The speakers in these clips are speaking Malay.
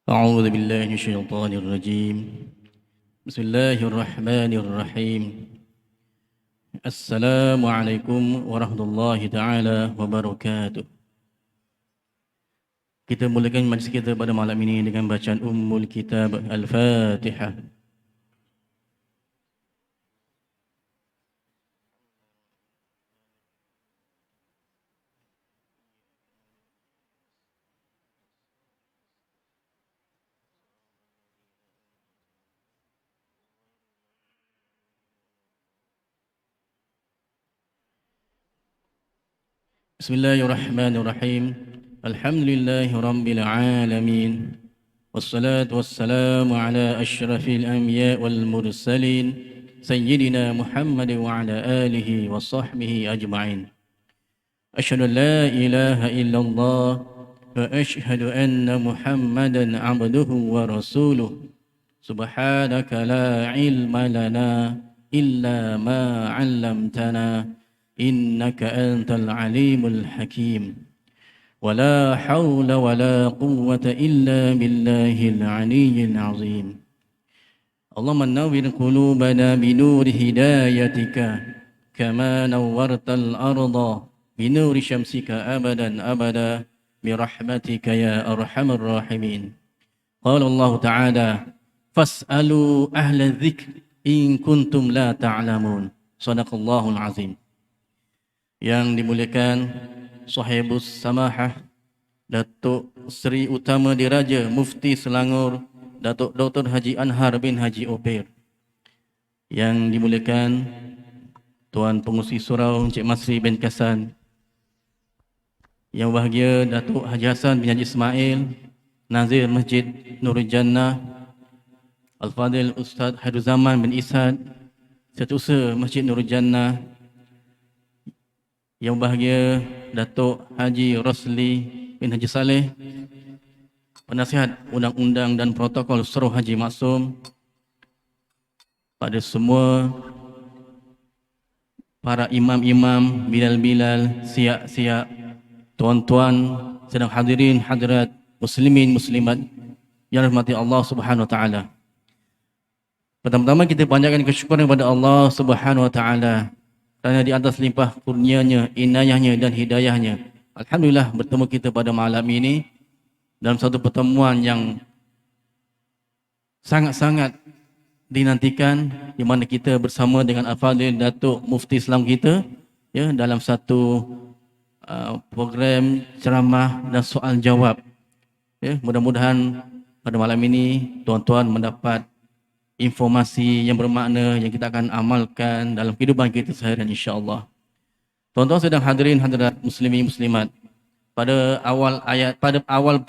أعوذ بالله من الشيطان الرجيم بسم الله الرحمن الرحيم السلام عليكم ورحمة الله تعالى وبركاته. Kita mulakan majlis kita pada malam ini dengan bacaan Ummul Kitab Al-Fatihah. Bismillahirrahmanirrahim. Alhamdulillahi Rabbil Alamin. Wassalatu wassalamu ala ashrafil anbiya wal mursalin Sayyidina Muhammad wa ala alihi wa sahbihi ajma'in. Asyhadu an la ilaha illallah wa asyhadu anna Muhammadan abduhu wa rasuluh. Subhanaka la ilma lana illa ma 'allamtana innaka antal alimul hakim. ولا حول ولا قوة إلا بالله العلي العظيم. اللهم نور قلوبنا بنور هدايتك كما نورت الأرض بنور شمسك أبدا أبدا برحمتك يا أرحم الراحمين. قال الله تعالى فاسألوا أهل الذكر إن كنتم لا تعلمون. صدق الله العظيم. Yang dimuliakan Sahibus Samahah Datuk Seri Utama Diraja Mufti Selangor Datuk Dr. Haji Anhar bin Haji Ober. Yang dimuliakan Tuan Pengurusi Surau Encik Masri bin Kasan. Yang bahagia Datuk Haji Hassan bin Haji Ismail, Nazir Masjid Nurul Jannah, Al-Fadhil Ustaz Hairuzaman bin Ishad, Setiausaha Masjid Nurul Jannah. Yang bahagia Datuk Haji Rosli bin Haji Saleh, Penasihat Undang-Undang dan Protokol Suruh Haji Maksum. Pada semua para imam-imam, bilal-bilal, siap-siap, tuan-tuan, sedang hadirin hadirat, muslimin muslimat yang rahmati Allah Subhanahu wa taala. Pertama-tama kita panjatkan kesyukuran kepada Allah Subhanahu wa taala kerana di atas limpah kurnianya, inayahnya dan hidayahnya, alhamdulillah bertemu kita pada malam ini dalam satu pertemuan yang sangat-sangat dinantikan, di mana kita bersama dengan Al-Fadhil Datuk Mufti Islam kita ya, dalam satu program ceramah dan soal jawab ya. Mudah-mudahan pada malam ini tuan-tuan mendapat informasi yang bermakna yang kita akan amalkan dalam kehidupan kita seharian insya-Allah. Tuan-tuan sedang hadirin hadirat muslimin muslimat. Pada awal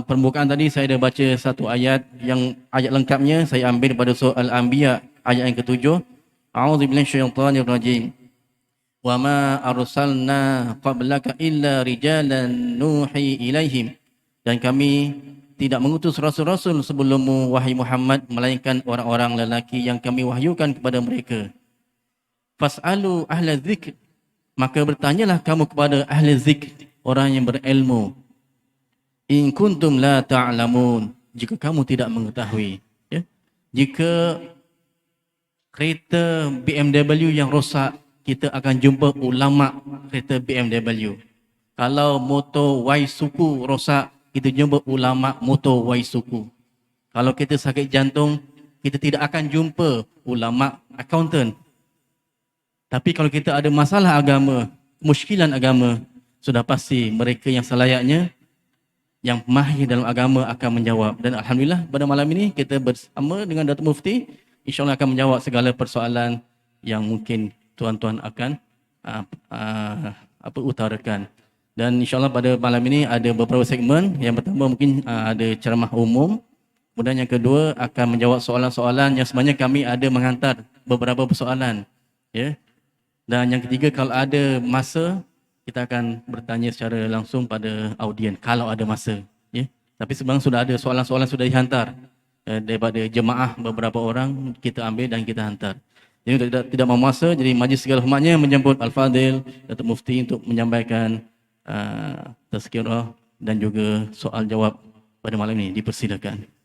permukaan tadi saya ada baca satu ayat, yang ayat lengkapnya saya ambil pada surah Al-Anbiya ayat yang ke-7. A'udzubillahi minasyaitonirrajim. Wa ma arsalna qablaka illa rijalan nuhi ilaihim. Dan kami tidak mengutus rasul-rasul sebelummu wahai Muhammad melainkan orang-orang lelaki yang kami wahyukan kepada mereka. Fas'alu ahla dzikr, maka bertanyalah kamu kepada ahli zikr, orang yang berilmu. In kuntum la ta'lamun, jika kamu tidak mengetahui ya. Jika kereta BMW yang rosak, kita akan jumpa ulama kereta BMW. Kalau motor Y suku rosak, kita jumpa ulama motor Y suku. Kalau kita sakit jantung, kita tidak akan jumpa ulama accountant. Tapi kalau kita ada masalah agama, muskilan agama, sudah pasti mereka yang selayaknya, yang mahir dalam agama akan menjawab. Dan alhamdulillah pada malam ini kita bersama dengan Datuk Mufti, insya-Allah akan menjawab segala persoalan yang mungkin tuan-tuan akan utarakan. Dan insya-Allah pada malam ini ada beberapa segmen. Yang pertama mungkin ada ceramah umum. Kemudian yang kedua akan menjawab soalan-soalan yang sebenarnya kami ada menghantar beberapa persoalan. Ya. Dan yang ketiga, kalau ada masa, kita akan bertanya secara langsung pada audien kalau ada masa. Ya. Tapi sebenarnya sudah ada soalan-soalan sudah dihantar daripada jemaah beberapa orang, kita ambil dan kita hantar. Jadi tidak mau masa, jadi majlis segala hormatnya menjemput Al-Fadhil Datuk Mufti untuk menyampaikan tazkirah dan juga soal jawab pada malam ini. Dipersilakan.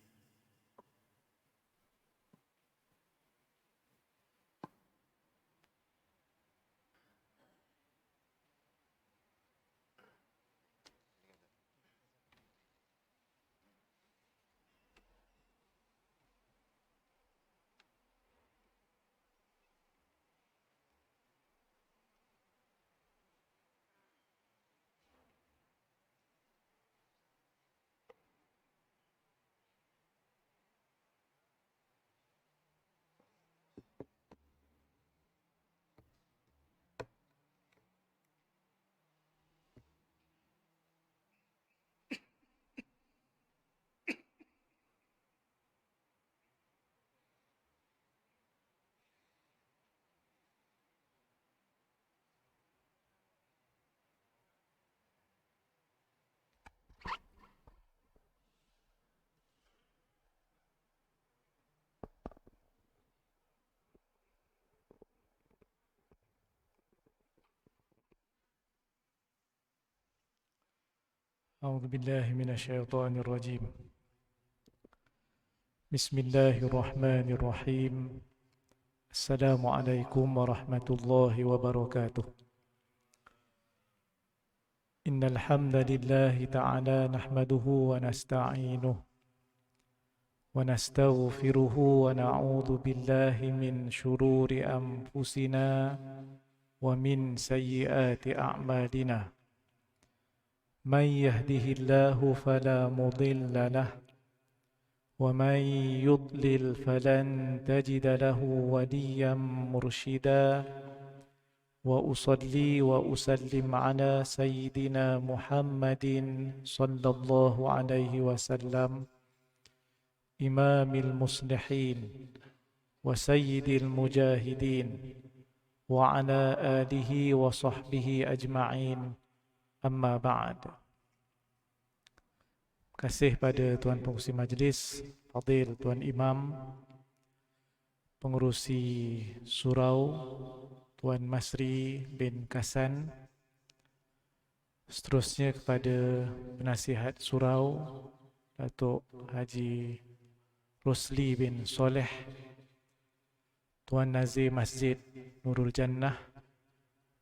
أعوذ بالله من الشيطان الرجيم. بسم الله الرحمن الرحيم. السلام عليكم ورحمة الله وبركاته. إن الحمد لله تعالى نحمده ونستعينه ونستغفره ونعوذ بالله من شرور أنفسنا ومن سيئات أعمالنا. من يهده الله فلا مضل له ومن يضلل فلن تجد له وليا مرشدا. وأصلي وأسلم على سيدنا محمد صلى الله عليه وسلم إمام المصلحين وسيد المجاهدين وعلى آله وصحبه أجمعين. Amma ba'd. Kasih pada Tuan Pengerusi Majlis, Fadil Tuan Imam, Pengerusi Surau, Tuan Masri bin Kasan, seterusnya kepada Penasihat Surau, Datuk Haji Rosli bin Soleh, Tuan Nazir Masjid Nurul Jannah,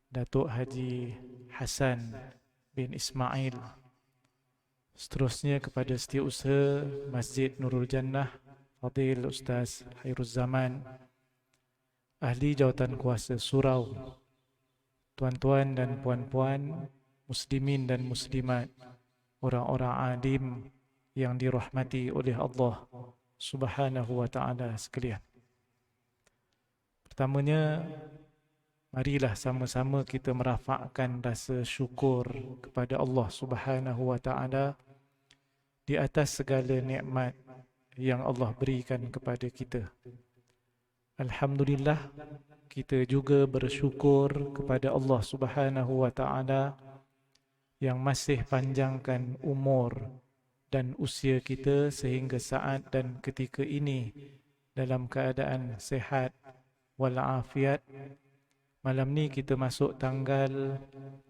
Datuk Haji Hasan bin Ismail, seterusnya kepada Setiausaha Masjid Nurul Jannah, Fadil Ustaz Hairuz Zaman, Ahli Jawatan Kuasa Surau, tuan-tuan dan puan-puan, muslimin dan muslimat, orang-orang alim yang dirahmati oleh Allah Subhanahu wa taala sekalian. Pertamanya, marilah sama-sama kita merafakkan rasa syukur kepada Allah Subhanahu wa taala di atas segala nikmat yang Allah berikan kepada kita. Alhamdulillah, kita juga bersyukur kepada Allah Subhanahu wa taala yang masih panjangkan umur dan usia kita sehingga saat dan ketika ini dalam keadaan sihat walafiat. Malam ni kita masuk tanggal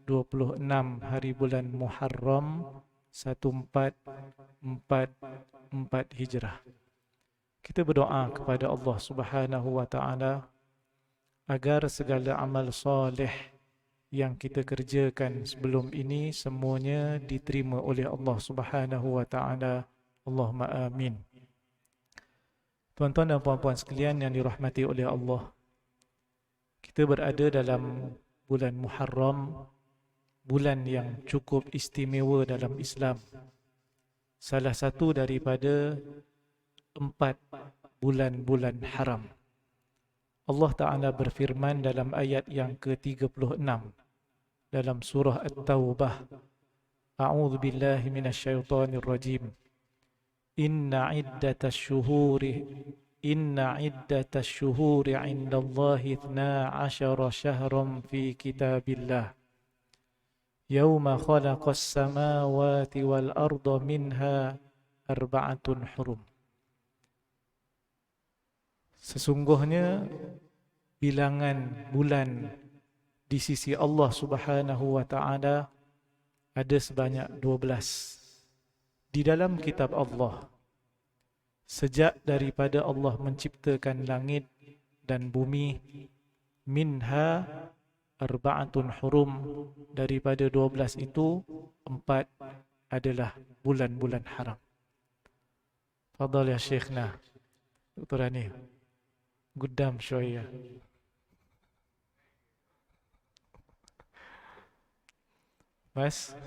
26 hari bulan Muharram 1444 Hijrah. Kita berdoa kepada Allah Subhanahu wa taala agar segala amal soleh yang kita kerjakan sebelum ini semuanya diterima oleh Allah Subhanahu wa taala. Allahumma amin. Tuan-tuan dan puan-puan sekalian yang dirahmati oleh Allah, kita berada dalam bulan Muharram, bulan yang cukup istimewa dalam Islam. Salah satu daripada 4 bulan-bulan haram. Allah Ta'ala berfirman dalam ayat yang ke-36 dalam surah At-Taubah. A'udzu billahi minasyaitonir rajim. Inna iddatash syuhuri 'indallahi 12 syahran fi kitabillah. Yawma khalaqas samawati wal arda minha arba'atun hurum. Sesungguhnya bilangan bulan di sisi Allah Subhanahu wa taala ada sebanyak 12. di dalam kitab Allah, sejak daripada Allah menciptakan langit dan bumi, minha arba'atun hurum, daripada 12 itu 4 adalah bulan-bulan haram. Fadal ya Syekhna Dr. Hanif, Gudam Shoya. Mas,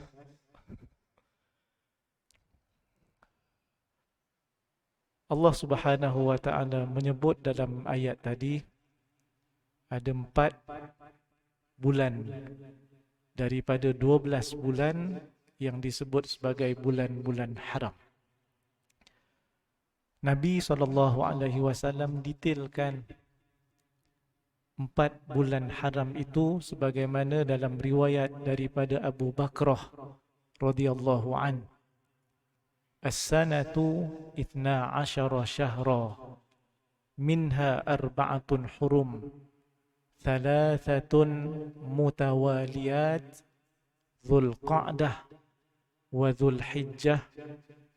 Allah Subhanahu wa ta'ala menyebut dalam ayat tadi ada 4 bulan daripada 12 bulan yang disebut sebagai bulan-bulan haram. Nabi SAW detailkan 4 bulan haram itu sebagaimana dalam riwayat daripada Abu Bakrah radhiyallahu an. As-sanatu 12 syahra minha arba'atun hurum thalathatun mutawaliyat Dhul Qa'dah wa Dhul Hijjah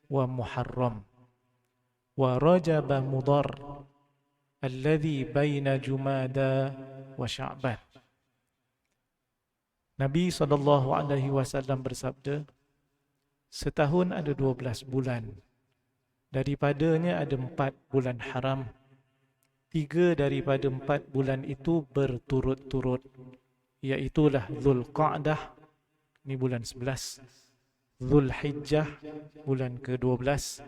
wa Muharram wa Rajab Mudhar alladhi baina Jumada wa Sya'ban. Nabi SAW bersabda, setahun ada 12 bulan. Daripadanya ada 4 bulan haram. 3 daripada 4 bulan itu berturut-turut, iaitulah Dhul Qa'dah, ini bulan 11, Dhul Hijjah, bulan ke-12,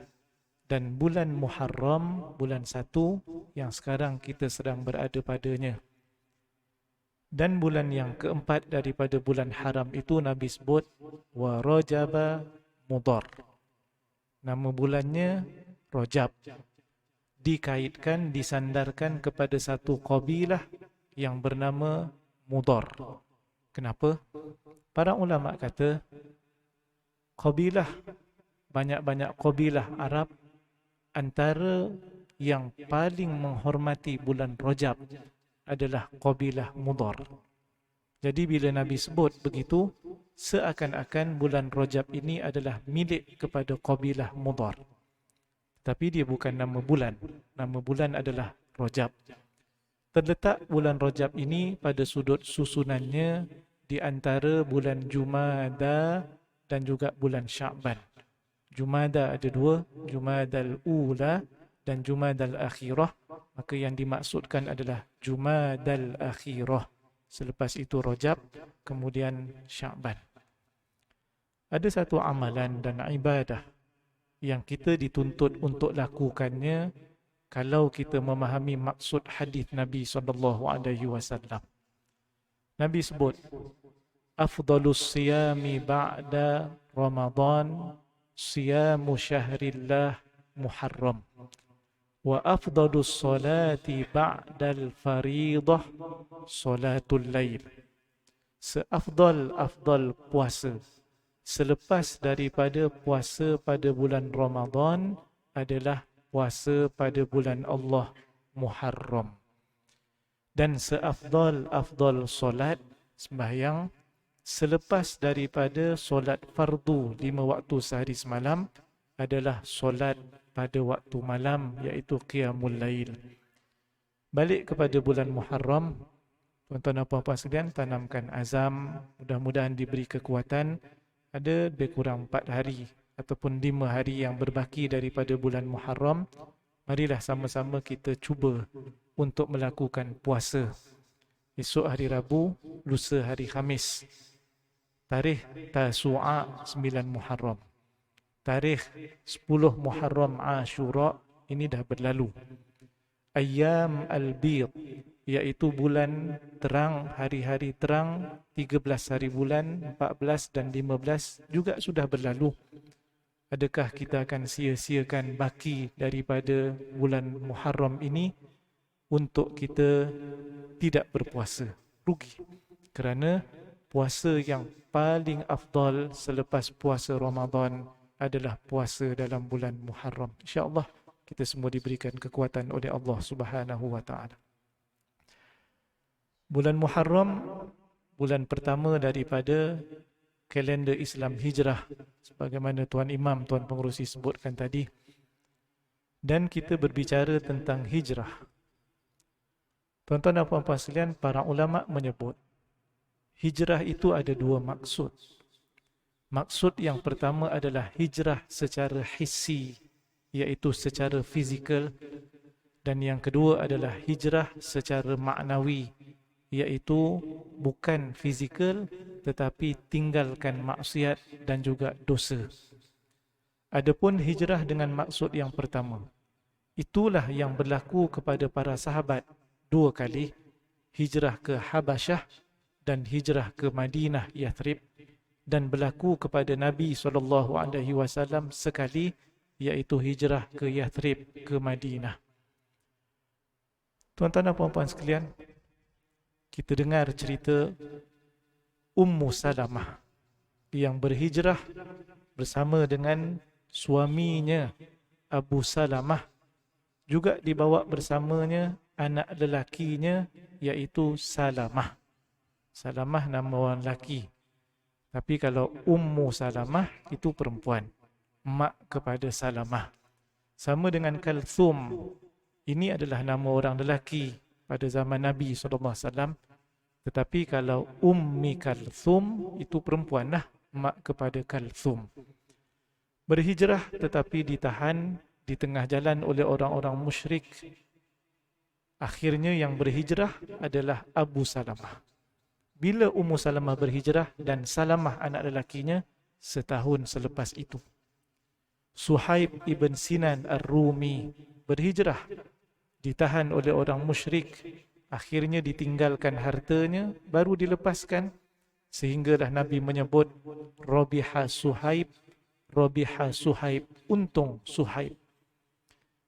dan bulan Muharram, bulan 1 yang sekarang kita sedang berada padanya. Dan bulan yang keempat daripada bulan haram itu Nabi sebut wa Rajab Mudhar. Nama bulannya Rajab. Dikaitkan, disandarkan kepada satu kabilah yang bernama Mudhar. Kenapa? Para ulama kata kabilah, banyak-banyak kabilah Arab, antara yang paling menghormati bulan Rajab adalah kabilah Mudhar. Jadi bila Nabi sebut begitu, seakan-akan bulan Rajab ini adalah milik kepada kabilah Mudhar. Tapi dia bukan nama bulan. Nama bulan adalah Rajab. Terletak bulan Rajab ini pada sudut susunannya di antara bulan Jumada dan juga bulan Sya'ban. Jumada ada 2, Jumadal Ula dan Jumadal Akhirah. Maka yang dimaksudkan adalah Jumadal Akhirah. Selepas itu Rajab, kemudian Sya'ban. Ada satu amalan dan ibadah yang kita dituntut untuk lakukannya kalau kita memahami maksud hadis Nabi SAW. Nabi sebut, afdalus siyami ba'da Ramadan siyamu syahrillah Muharram wa afdalus salati ba'dal faridah salatul lail. Seafdal puasa selepas daripada puasa pada bulan Ramadan adalah puasa pada bulan Allah Muharram. Dan seafdal solat sembahyang selepas daripada solat fardu 5 waktu sehari semalam adalah solat pada waktu malam, iaitu qiyamul lail. Balik kepada bulan Muharram, tuan-tuan dan puan-puan sekalian, tanamkan azam, mudah-mudahan diberi kekuatan. Ada lebih kurang 4 hari ataupun 5 hari yang berbaki daripada bulan Muharram. Marilah sama-sama kita cuba untuk melakukan puasa. Esok hari Rabu, lusa hari Khamis. Tarikh Tasu'a 9 Muharram. Tarikh 10 Muharram Ashura, ini dah berlalu. Ayyam al-Bid, iaitu bulan terang, hari-hari terang, 13 hari bulan, 14 dan 15 juga sudah berlalu. Adakah kita akan sia-siakan baki daripada bulan Muharram ini untuk kita tidak berpuasa? Rugi. Kerana puasa yang paling afdal selepas puasa Ramadan adalah puasa dalam bulan Muharram. InsyaAllah kita semua diberikan kekuatan oleh Allah Subhanahu wa ta'ala. Bulan Muharram, bulan pertama daripada kalender Islam hijrah sebagaimana Tuan Imam, Tuan Pengerusi sebutkan tadi. Dan kita berbicara tentang hijrah. Tuan-tuan dan puan-puan sekalian, para ulama menyebut hijrah itu ada dua maksud. Maksud yang pertama adalah hijrah secara hissi, iaitu secara fizikal, dan yang kedua adalah hijrah secara maknawi, iaitu bukan fizikal tetapi tinggalkan maksiat dan juga dosa. Adapun hijrah dengan maksud yang pertama, itulah yang berlaku kepada para sahabat dua kali, hijrah ke Habasyah dan hijrah ke Madinah Yathrib, dan berlaku kepada Nabi SAW sekali, iaitu hijrah ke Yathrib, ke Madinah. Tuan-tuan dan puan-puan sekalian, kita dengar cerita Ummu Salamah yang berhijrah bersama dengan suaminya Abu Salamah, juga dibawa bersamanya anak lelakinya iaitu Salamah. Salamah nama orang lelaki, tapi kalau Ummu Salamah itu perempuan, mak kepada Salamah. Sama dengan Kalthum, ini adalah nama orang lelaki pada zaman Nabi SAW. Tetapi kalau Ummi Kalthum itu perempuan lah, mak kepada Kalthum. Berhijrah tetapi ditahan di tengah jalan oleh orang-orang musyrik. Akhirnya yang berhijrah adalah Abu Salamah. Bila Ummu Salamah berhijrah dan Salamah anak lelakinya setahun selepas itu. Suhaib ibn Sinan Ar-Rumi berhijrah, ditahan oleh orang musyrik, akhirnya ditinggalkan hartanya, baru dilepaskan, sehinggalah Nabi menyebut Rabiha Suhaib, Rabiha Suhaib, untung Suhaib.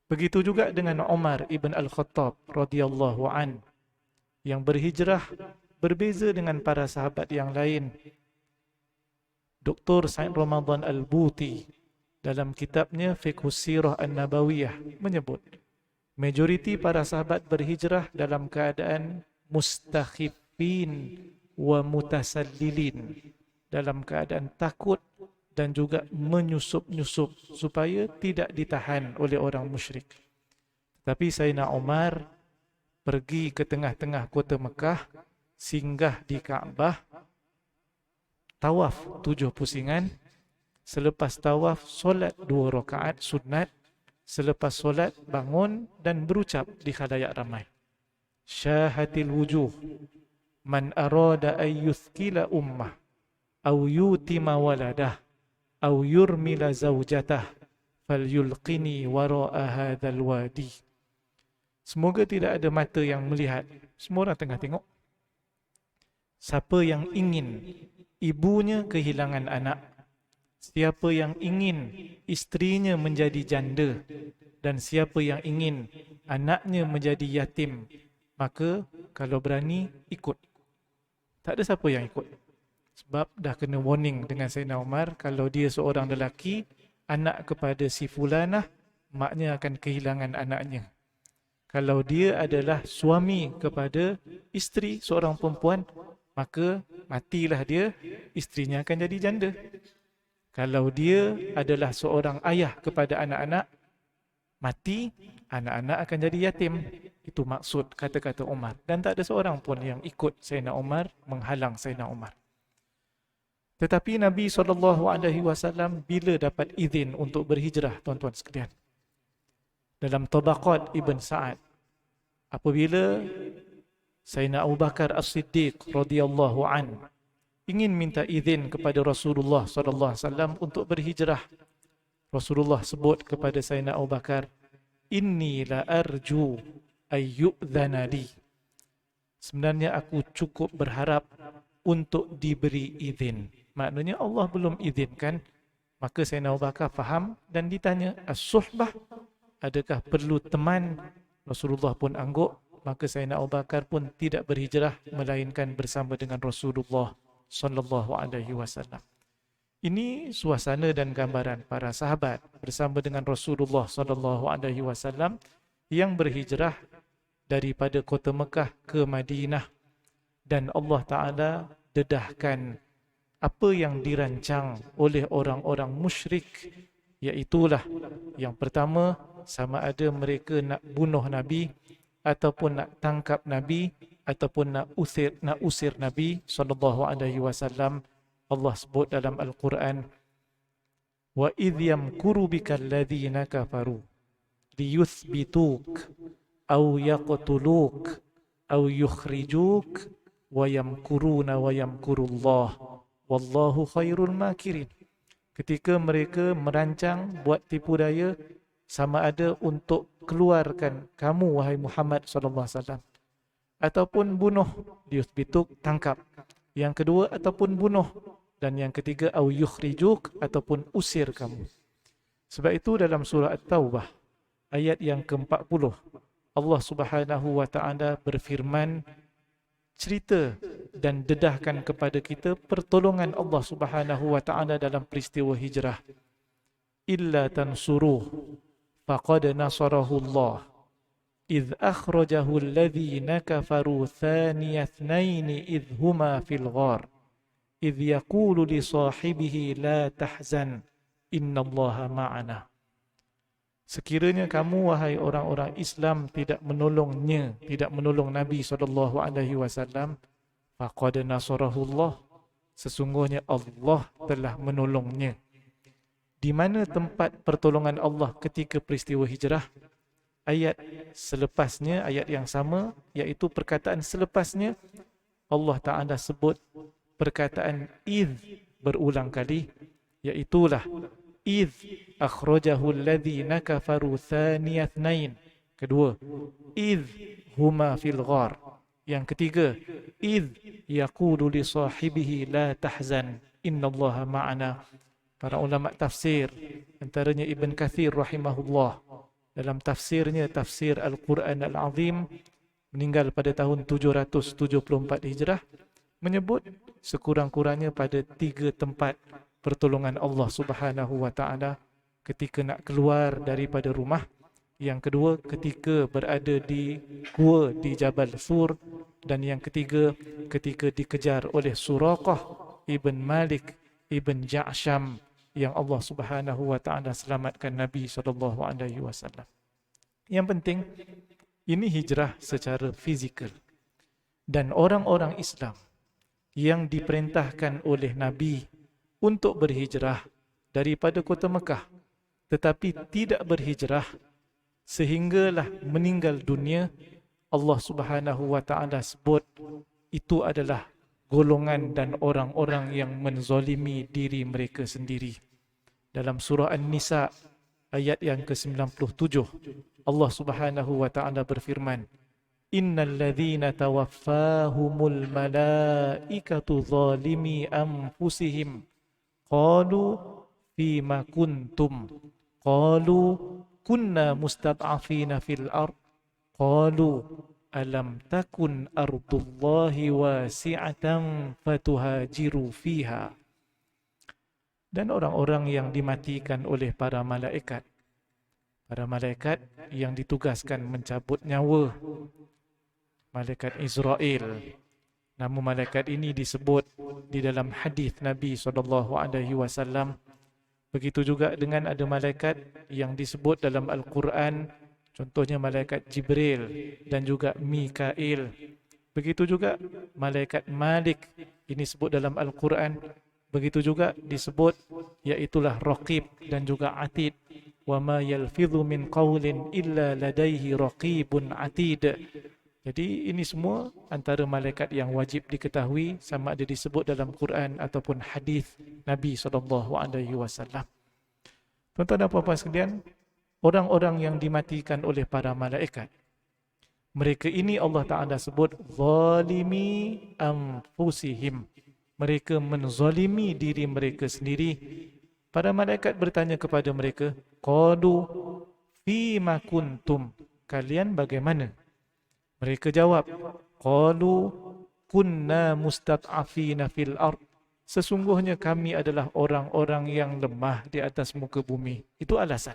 Begitu juga dengan Umar ibn Al-Khattab radhiyallahu an, yang berhijrah berbeza dengan para sahabat yang lain. Dr. Said Ramadan Al-Buti dalam kitabnya Fiqhus Sirah An-Nabawiyah menyebut majoriti para sahabat berhijrah dalam keadaan mustakhifin wa mutasallilin, dalam keadaan takut dan juga menyusup-nyusup supaya tidak ditahan oleh orang musyrik. Tapi Sayyidina Umar pergi ke tengah-tengah kota Mekah, singgah di Kaabah, tawaf 7 pusingan, selepas tawaf solat 2 rakaat sunat, selepas solat bangun dan berucap di khalayak ramai, syahatil wujuh man arada ay yuthkila ummah aw yutima waladah aw yurmila zawjatah falyulqini wara'a hadzal wadi. Semoga tidak ada mata yang melihat. Semua orang tengah tengok. Siapa yang ingin ibunya kehilangan anak, siapa yang ingin isterinya menjadi janda, dan siapa yang ingin anaknya menjadi yatim, maka kalau berani ikut. Tak ada siapa yang ikut. Sebab dah kena warning dengan Sayyidina Umar, kalau dia seorang lelaki, anak kepada si fulanah, maknya akan kehilangan anaknya. Kalau dia adalah suami kepada isteri seorang perempuan, maka matilah dia, isterinya akan jadi janda. Kalau dia adalah seorang ayah kepada anak-anak, mati, anak-anak akan jadi yatim. Itu maksud kata-kata Umar. Dan tak ada seorang pun yang ikut Sayyidina Umar, menghalang Sayyidina Umar. Tetapi Nabi SAW bila dapat izin untuk berhijrah, tuan-tuan sekalian? Dalam Tabaqat Ibn Sa'ad, apabila Sayyidina Abu Bakar As-Siddiq radhiyallahu an ingin minta izin kepada Rasulullah SAW untuk berhijrah, Rasulullah sebut kepada Sayyidina Abu Bakar, inni la arju ayyu'dhana li. Sebenarnya aku cukup berharap untuk diberi izin. Maknanya Allah belum izinkan. Maka Sayyidina Abu Bakar faham dan ditanya, as-suhbah, adakah perlu teman? Rasulullah pun angguk. Maka Sayyidina Abu Bakar pun tidak berhijrah melainkan bersama dengan Rasulullah sallallahu alaihi wasallam. Ini suasana dan gambaran para sahabat bersama dengan Rasulullah sallallahu alaihi wasallam yang berhijrah daripada kota Mekah ke Madinah, dan Allah Taala dedahkan apa yang dirancang oleh orang-orang musyrik, iaitulah yang pertama, sama ada mereka nak bunuh Nabi ataupun nak tangkap Nabi ataupun nak usir Nabi sallallahu alaihi wasallam. Allah sebut dalam Al-Quran, wa idh yamkuru bikal ladzina kafaru liyuthbituk aw yaqtuluk aw yukhrijuk wa yamkuruna wa yamkurullah wallahu khairul makirin. Ketika mereka merancang buat tipu daya, sama ada untuk keluarkan kamu wahai Muhammad sallallahu alaihi wasallam ataupun bunuh, liyuthbituk, tangkap. Yang kedua, ataupun bunuh. Dan yang ketiga, au yukhrijuk, ataupun usir kamu. Sebab itu dalam surah At-Taubah ayat yang ke-40, Allah Subhanahu wa taala berfirman, cerita dan dedahkan kepada kita pertolongan Allah Subhanahu wa taala dalam peristiwa hijrah. Illa tansuruh faqad nasarahu Allah idh akhrajahu alladhina kafaru thaniya ithnaini idh huma fil ghar idh yaqulu li sahibihi la tahzan innallaha ma'ana. Sekiranya kamu wahai orang-orang Islam tidak menolong Nabi SAW, faqad nasarahullah, sesungguhnya Allah telah menolongnya. Di mana tempat pertolongan Allah ketika peristiwa hijrah? Ayat selepasnya, ayat yang sama, iaitu perkataan selepasnya, Allah Ta'ala sebut perkataan idh berulang kali, iaitulah idh akhrajahu alladhina kafaru thaniya ithnain. Kedua, idh huma fil ghar. Yang ketiga, idh yaqulu li sahibihi la tahzan innallaha ma'ana. Para ulama tafsir, antaranya Ibn Kathir rahimahullah, dalam tafsirnya tafsir Al-Quran Al-Azim, meninggal pada tahun 774 Hijrah, menyebut sekurang-kurangnya pada 3 tempat pertolongan Allah Subhanahu wa taala ketika nak keluar daripada rumah. Yang kedua, ketika berada di gua di Jabal Sur. Dan yang ketiga, ketika dikejar oleh Suraqah ibn Malik ibn Ja'sham, yang Allah Subhanahu wa taala selamatkan Nabi sallallahu alaihi wasallam. Yang penting, ini hijrah secara fizikal. Dan orang-orang Islam yang diperintahkan oleh Nabi untuk berhijrah daripada kota Mekah, tetapi tidak berhijrah sehinggalah meninggal dunia, Allah Subhanahu wa taala sebut itu adalah golongan dan orang-orang yang menzalimi diri mereka sendiri. Dalam surah An-Nisa ayat yang ke-97, Allah Subhanahu wa taala berfirman, innal ladzina tawaffahumul malaikatu zalimi anfusihim qalu fima kuntum qalu kunna mustad'afina fil ard qalu alam takun ardullahi wasi'atan fatuhajiru fiha. Dan orang-orang yang dimatikan oleh para malaikat yang ditugaskan mencabut nyawa, malaikat Israel. Nama malaikat ini disebut di dalam hadis Nabi SAW. Begitu juga dengan ada malaikat yang disebut dalam Al-Quran, contohnya malaikat Jibril dan juga Mikail. Begitu juga malaikat Malik, ini disebut dalam Al-Quran. Begitu juga disebut, iaitulah Raqib dan juga Atid. Wa ma yalfidhu min qawlin illa ladaihi raqibun atid. Jadi ini semua antara malaikat yang wajib diketahui, sama ada disebut dalam Quran ataupun hadis Nabi SAW. Tuan-tuan dan puan-puan sekalian, orang-orang yang dimatikan oleh para malaikat, mereka ini Allah Ta'ala sebut zalimi anfusihim. Mereka menzalimi diri mereka sendiri. Para malaikat bertanya kepada mereka, qalu fima kuntum, kalian bagaimana? Mereka jawab, qalu kunna mustad'afina fil ard, sesungguhnya kami adalah orang-orang yang lemah di atas muka bumi. Itu alasan.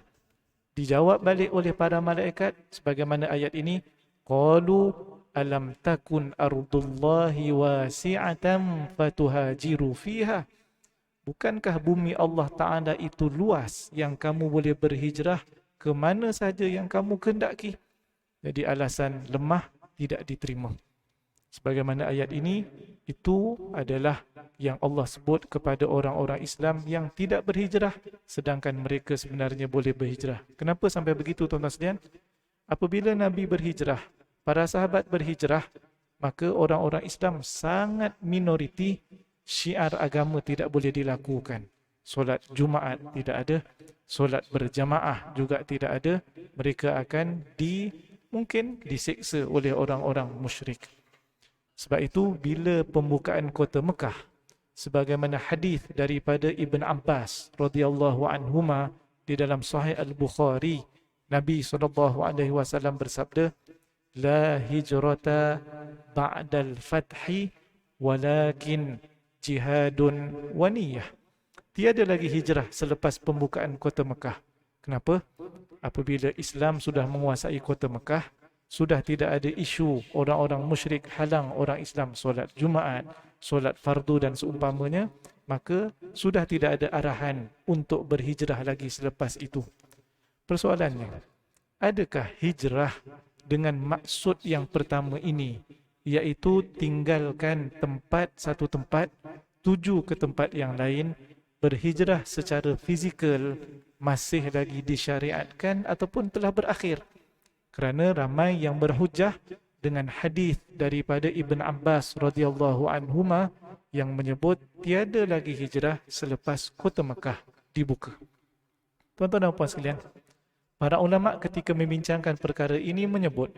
Dijawab balik oleh para malaikat sebagaimana ayat ini, qalu alam takun ardullahi wasi'atan fatuhajiru fiha. Bukankah bumi Allah Ta'ala itu luas yang kamu boleh berhijrah ke mana saja yang kamu kehendaki? Jadi alasan lemah tidak diterima. Sebagaimana ayat ini, itu adalah yang Allah sebut kepada orang-orang Islam yang tidak berhijrah, sedangkan mereka sebenarnya boleh berhijrah. Kenapa sampai begitu, tuan-tuan sekalian? Apabila Nabi berhijrah, para sahabat berhijrah, maka orang-orang Islam sangat minoriti, syiar agama tidak boleh dilakukan. Solat Jumaat tidak ada, solat berjamaah juga tidak ada. Mereka akan mungkin diseksa oleh orang-orang musyrik. Sebab itu bila pembukaan kota Mekah, sebagaimana hadis daripada Ibn Abbas radhiyallahu anhuma di dalam Sahih Al-Bukhari, Nabi SAW bersabda, la hijrata ba'dal fathi walakin jihadun wa niyah. Tiada lagi hijrah selepas pembukaan kota Mekah. Kenapa? Apabila Islam sudah menguasai kota Mekah, sudah tidak ada isu orang-orang musyrik halang orang Islam solat Jumaat, solat fardu dan seumpamanya, maka sudah tidak ada arahan untuk berhijrah lagi selepas itu. Persoalannya, adakah hijrah dengan maksud yang pertama ini, iaitu tinggalkan satu tempat, tuju ke tempat yang lain, berhijrah secara fizikal, masih lagi disyariatkan ataupun telah berakhir? Kerana ramai yang berhujah dengan hadis daripada Ibn Abbas radhiyallahu anhuma yang menyebut tiada lagi hijrah selepas kota Mekah dibuka. Tuan-tuan dan puan sekalian, para ulama ketika membincangkan perkara ini menyebut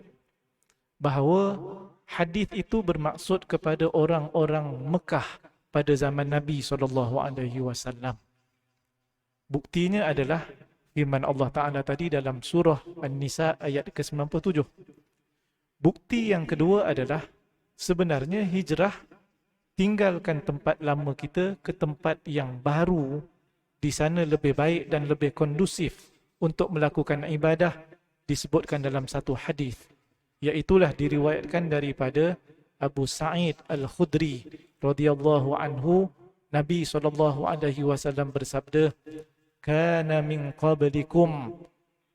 bahawa hadis itu bermaksud kepada orang-orang Mekah pada zaman Nabi SAW. Buktinya adalah firman Allah Ta'ala tadi dalam surah An-Nisa ayat ke-97. Bukti yang kedua adalah sebenarnya hijrah, tinggalkan tempat lama kita ke tempat yang baru, di sana lebih baik dan lebih kondusif untuk melakukan ibadah, disebutkan dalam satu hadis, iaitulah diriwayatkan daripada Abu Sa'id Al-Khudri radhiyallahu anhu, Nabi SAW bersabda, kana min qablikum,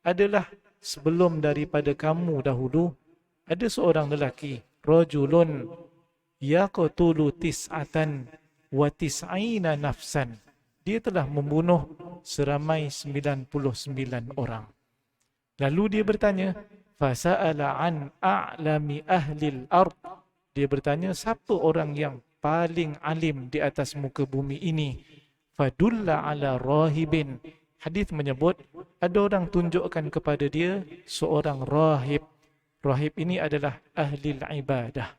adalah sebelum daripada kamu dahulu, ada seorang lelaki, rajulun yaqtulu tis'atan wa tis'ina nafsan, dia telah membunuh seramai 99 orang. Lalu dia bertanya, fasa'ala an a'lami ahlil ard, dia bertanya siapa orang yang paling alim di atas muka bumi ini. Fadulla ala rahibin, hadis menyebut ada orang tunjukkan kepada dia seorang rahib. Rahib ini adalah ahli ibadah.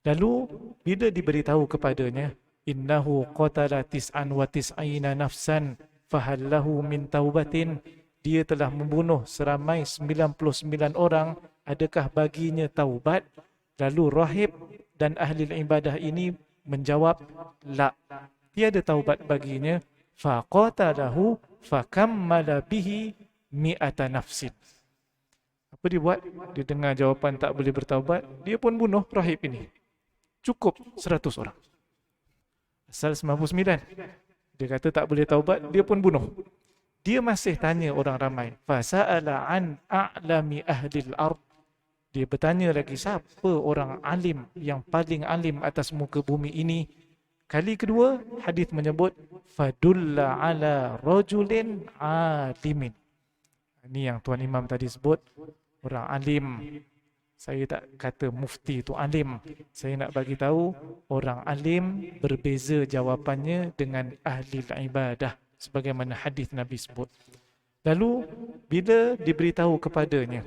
Lalu bila diberitahu kepadanya, innahu qatala tis'an wa tis'ina nafsan fahallahu min taubatin, dia telah membunuh seramai 99 orang, adakah baginya taubat? Lalu rahib dan ahli ibadah ini menjawab, la, tiada taubat baginya. Faqatalahu fakammala bihi mi'ata nafsin. Apa dia buat? Dia dengar jawapan tak boleh bertaubat, dia pun bunuh rahib ini. Cukup 100 orang. Asal 99. Dia kata tak boleh taubat, dia pun bunuh. Dia masih tanya orang ramai. Fasa'ala an a'lami ahlil ard. Dia bertanya lagi, siapa orang alim yang paling alim atas muka bumi ini? Kali kedua, hadis menyebut fadulla ala rajulin alimin. Ini yang Tuan Imam tadi sebut, orang alim. Saya tak kata mufti itu alim. Saya nak bagi tahu orang alim berbeza jawapannya dengan ahli ibadah, sebagaimana hadis Nabi sebut. Lalu bila diberitahu kepadanya,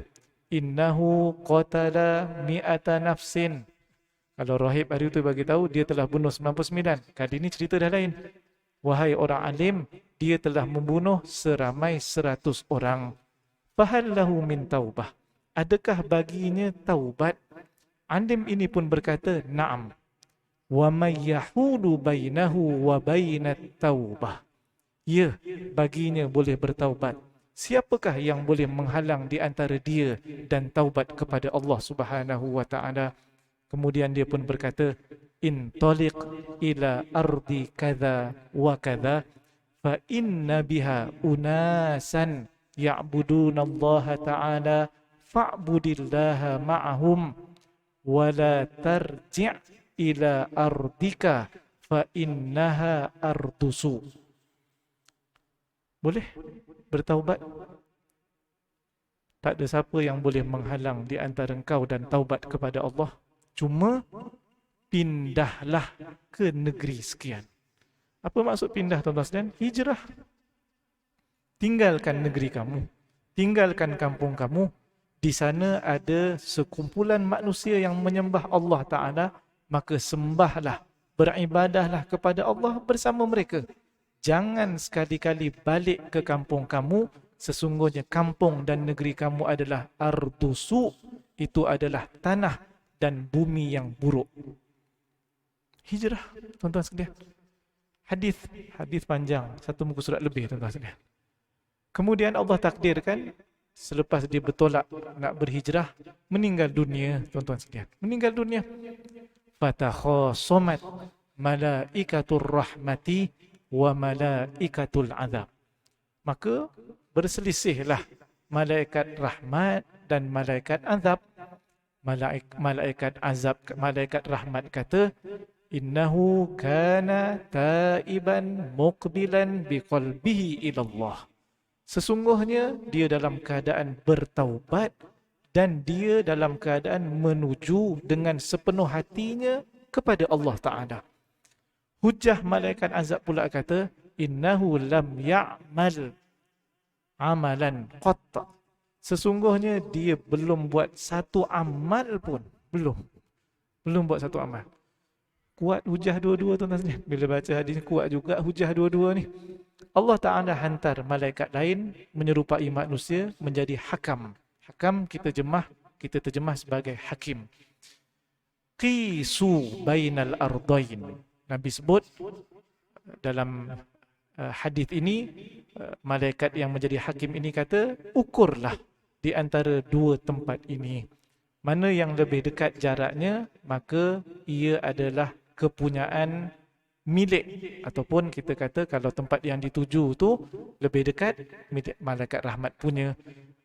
innahu qatala mi'ata nafsin, kalau rahib hari itu bagi tahu dia telah bunuh 99. Kali ini cerita dah lain. Wahai orang alim, dia telah membunuh seramai 100 orang. Fahal lahu min taubah, adakah baginya taubat? Alim ini pun berkata, na'am. Wa may yahulu bainahu wa bainat taubah, ya, baginya boleh bertaubat. Siapakah yang boleh menghalang di antara dia dan taubat kepada Allah Subhanahu wa taala? Kemudian dia pun berkata, in taliq ila ardi kadza wa kadza fa inna biha unasan ya'buduna Allah taala fa'budillaha ma'ahum wa la tarji' ila ardika fa innaha ardusu. Boleh bertaubat? Tak ada siapa yang boleh menghalang di antara engkau dan taubat kepada Allah. Cuma pindahlah ke negeri sekian. Apa maksud pindah, tuan-tuan sekalian? Hijrah. Tinggalkan negeri kamu, tinggalkan kampung kamu. Di sana ada sekumpulan manusia yang menyembah Allah Ta'ala, maka sembahlah, beribadahlah kepada Allah bersama mereka. Jangan sekali-kali balik ke kampung kamu. Sesungguhnya kampung dan negeri kamu adalah ardusu. Itu adalah tanah dan bumi yang buruk. Hijrah, tuan-tuan sekalian. Hadis panjang, satu muka surat lebih, tuan-tuan sekalian. Kemudian Allah takdirkan selepas dia bertolak nak berhijrah, meninggal dunia, tuan-tuan sekalian. Meninggal dunia. Fatakhasamat malaikatur rahmati wa malaikatul azab. Maka berselisihlah malaikat rahmat dan malaikat azab. Malaikat azab, malaikat rahmat kata, innahu kana taiban muqbilan biqalbihi ila Allah. Sesungguhnya dia dalam keadaan bertaubat dan dia dalam keadaan menuju dengan sepenuh hatinya kepada Allah Ta'ala. Hujah malaikat azab pula kata, innahu lam ya'mal amalan qatta. Sesungguhnya dia belum buat satu amal pun. Belum buat satu amal. Kuat hujah dua-dua, tuan-tuan sekalian. Bila baca hadis kuat juga hujah dua-dua ni. Allah Ta'ala hantar malaikat lain menyerupai manusia menjadi hakam. Hakam kita terjemah sebagai hakim. Qisu bainal ardain. Nabi sebut dalam hadis ini, malaikat yang menjadi hakim ini kata, ukurlah di antara dua tempat ini. Mana yang lebih dekat jaraknya, maka ia adalah kepunyaan milik, ataupun kita kata kalau tempat yang dituju tu lebih dekat, milik malaikat rahmat punya.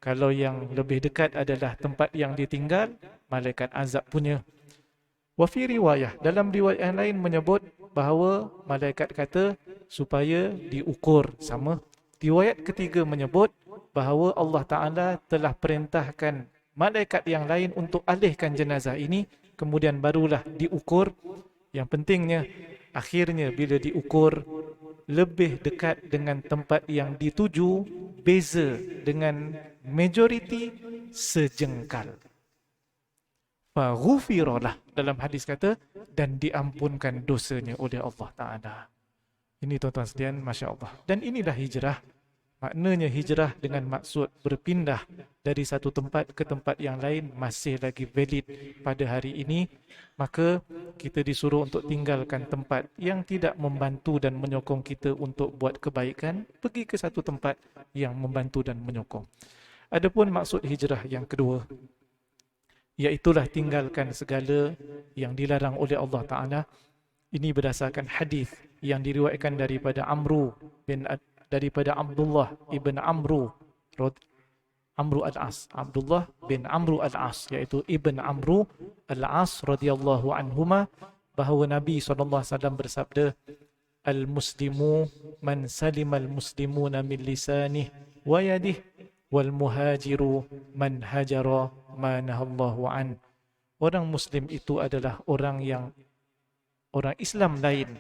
Kalau yang lebih dekat adalah tempat yang ditinggal, malaikat azab punya. Wa fi riwayah, dalam riwayat yang lain menyebut bahawa malaikat kata supaya diukur sama. Riwayat ketiga menyebut bahawa Allah Ta'ala telah perintahkan malaikat yang lain untuk alihkan jenazah ini, kemudian barulah diukur. Yang pentingnya, akhirnya bila diukur, lebih dekat dengan tempat yang dituju, beza dengan majoriti sejengkal. Faghufiralah, dalam hadis kata, dan diampunkan dosanya oleh Allah Ta'ala. Ini tuan-tuan sekalian, Masya Allah. Dan inilah hijrah. Maknanya hijrah dengan maksud berpindah dari satu tempat ke tempat yang lain masih lagi valid pada hari ini. Maka kita disuruh untuk tinggalkan tempat yang tidak membantu dan menyokong kita untuk buat kebaikan, pergi ke satu tempat yang membantu dan menyokong. Adapun maksud hijrah yang kedua, iaitulah tinggalkan segala yang dilarang oleh Allah Ta'ala. Ini berdasarkan hadis yang diriwayatkan daripada Abdullah ibn Amru al-As. Abdullah bin Amru al-As, iaitu Ibn Amru al-As radhiyallahu anhuma, bahawa Nabi SAW bersabda, al-muslimu man salima al-muslimuna min lisanih wa yadih, wal muhajiru man hajara ma nahallahu an. Orang Muslim itu adalah orang Islam lain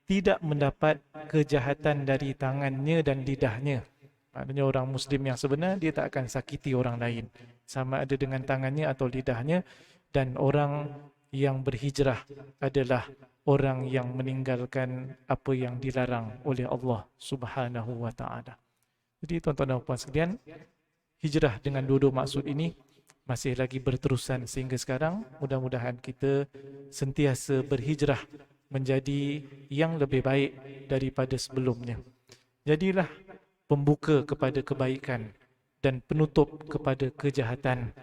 tidak mendapat kejahatan dari tangannya dan lidahnya. Maknanya orang Muslim yang sebenar, dia tak akan sakiti orang lain, sama ada dengan tangannya atau lidahnya. Dan orang yang berhijrah adalah orang yang meninggalkan apa yang dilarang oleh Allah Subhanahu wa Ta'ala. Jadi tuan-tuan dan puan sekalian, hijrah dengan dua-dua maksud ini masih lagi berterusan sehingga sekarang. Mudah-mudahan kita sentiasa berhijrah menjadi yang lebih baik daripada sebelumnya. Jadilah pembuka kepada kebaikan dan penutup kepada kejahatan.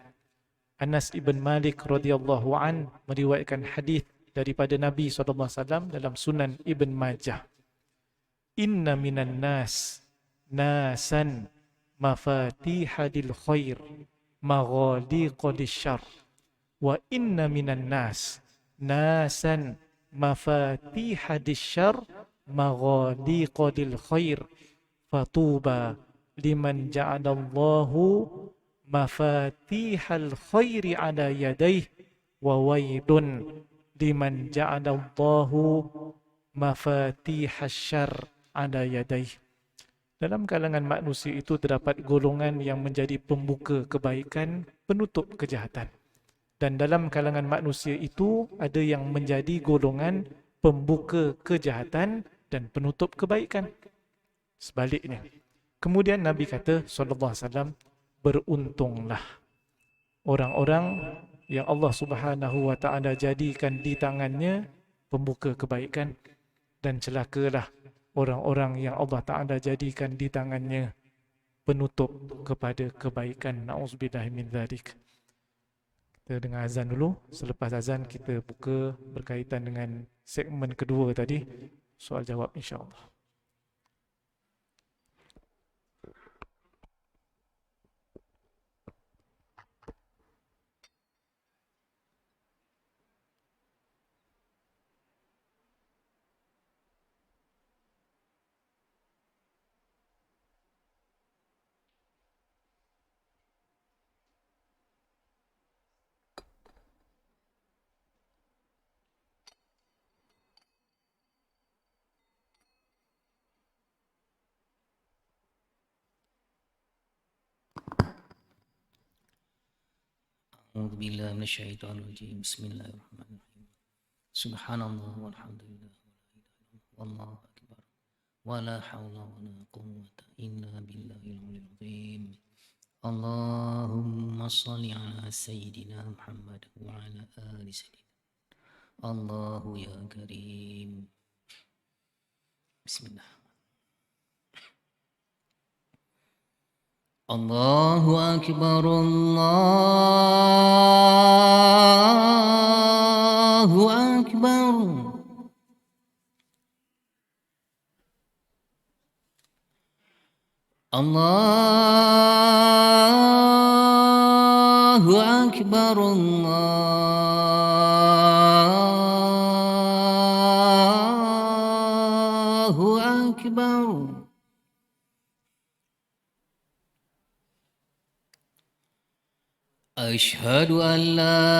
Anas ibn Malik radhiyallahu an meriwayatkan hadis daripada Nabi SAW dalam Sunan Ibn Majah. Inna minan nas nasan mafatihadil khair maghaliqadil syar wa inna minan nas nasan mafatihadil syar maghaliqadil khair fatuba liman ja'alallahu mafatihal khairi ala yadayh wa wailun liman ja'alallahu mafatihas syar ala yadayh. Dalam kalangan manusia itu terdapat golongan yang menjadi pembuka kebaikan, penutup kejahatan. Dan dalam kalangan manusia itu ada yang menjadi golongan pembuka kejahatan dan penutup kebaikan. Sebaliknya. Kemudian Nabi kata SAW, beruntunglah orang-orang yang Allah Subhanahu wa taala jadikan di tangannya pembuka kebaikan, dan celakalah orang-orang yang Allah Taala jadikan di tangannya penutup kepada kebaikan. Nauzubillahi min dzalik. Kita dengar azan dulu. Selepas azan kita buka berkaitan dengan segmen kedua tadi, soal jawab insya-Allah. أعوذ بالله من الشيطان الرجيم بسم الله الرحمن الرحيم سبحان الله والحمد لله والله أكبر ولا حول ولا قوة إلا بالله العلي العظيم اللهم صل على سيدنا محمد وعلى آل سيدنا الله يا كريم بسم الله الله أكبر الله أكبر الله أكبر الله أكبر أشهد أن لا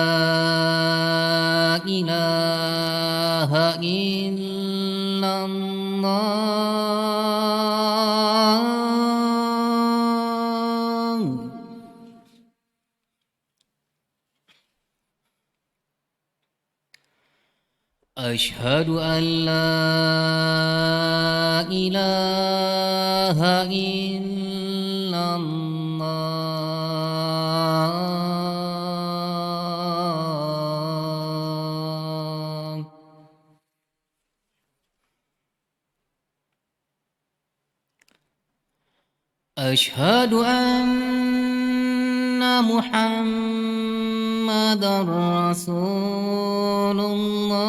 إله إلا الله أشهد أن لا إله إلا الله أشهد أن محمدًا رسول الله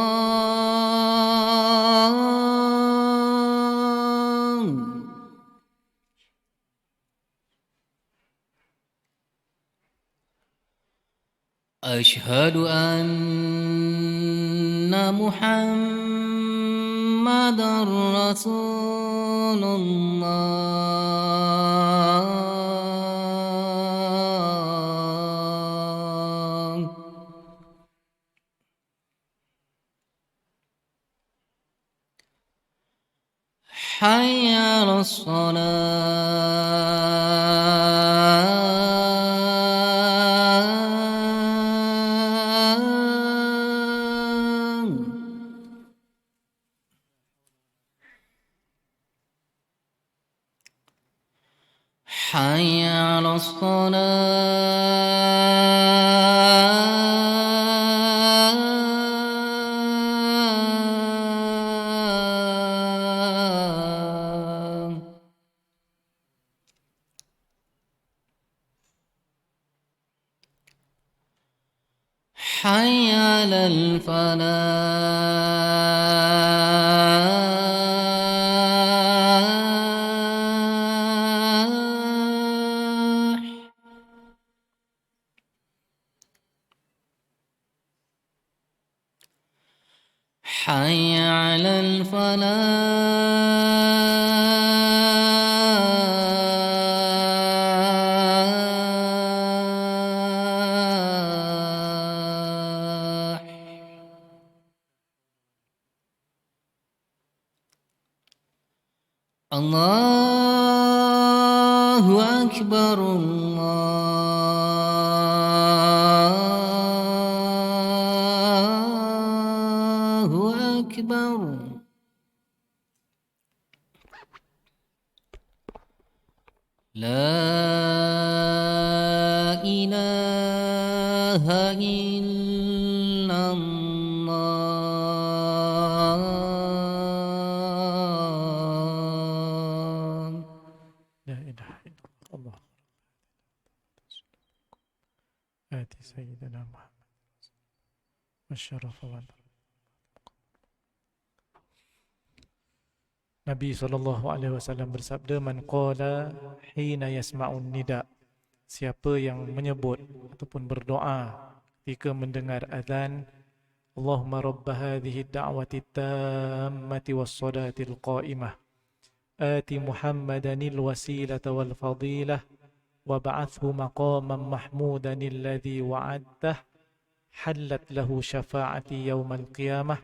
أشهد أن محمدًا رسول الله حي على الصلاة حي على الصلاة حي على الفلاح. حي على الفلاح. الله أكبر الله أكبر. لا إله إلا الله. لا إله إلا الله. آتي سيدنا محمد والشرف والنور. Nabi SAW bersabda, man qala hina yasma'un nida, siapa yang menyebut ataupun berdoa ketika mendengar azan, Allahumma rabb hadhihi ad-da'wati at-tammati was-salati al-qa'imah ati Muhammadanil wasilata wal fadilah wa ba'athhu maqaman mahmudan alladhi wa'adtah halat lahu syafa'ati yaumal qiyamah,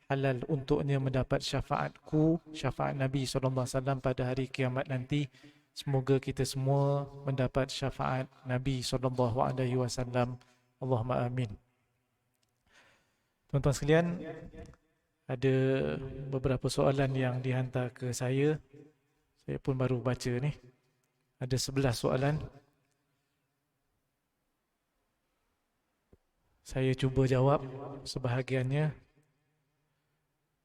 halal untuknya mendapat syafaatku, syafaat Nabi SAW pada hari kiamat nanti. Semoga kita semua mendapat syafaat Nabi SAW. Allahumma amin. Tuan-tuan sekalian, ada beberapa soalan yang dihantar ke saya. Saya pun baru baca ni. Ada 11 soalan. Saya cuba jawab sebahagiannya.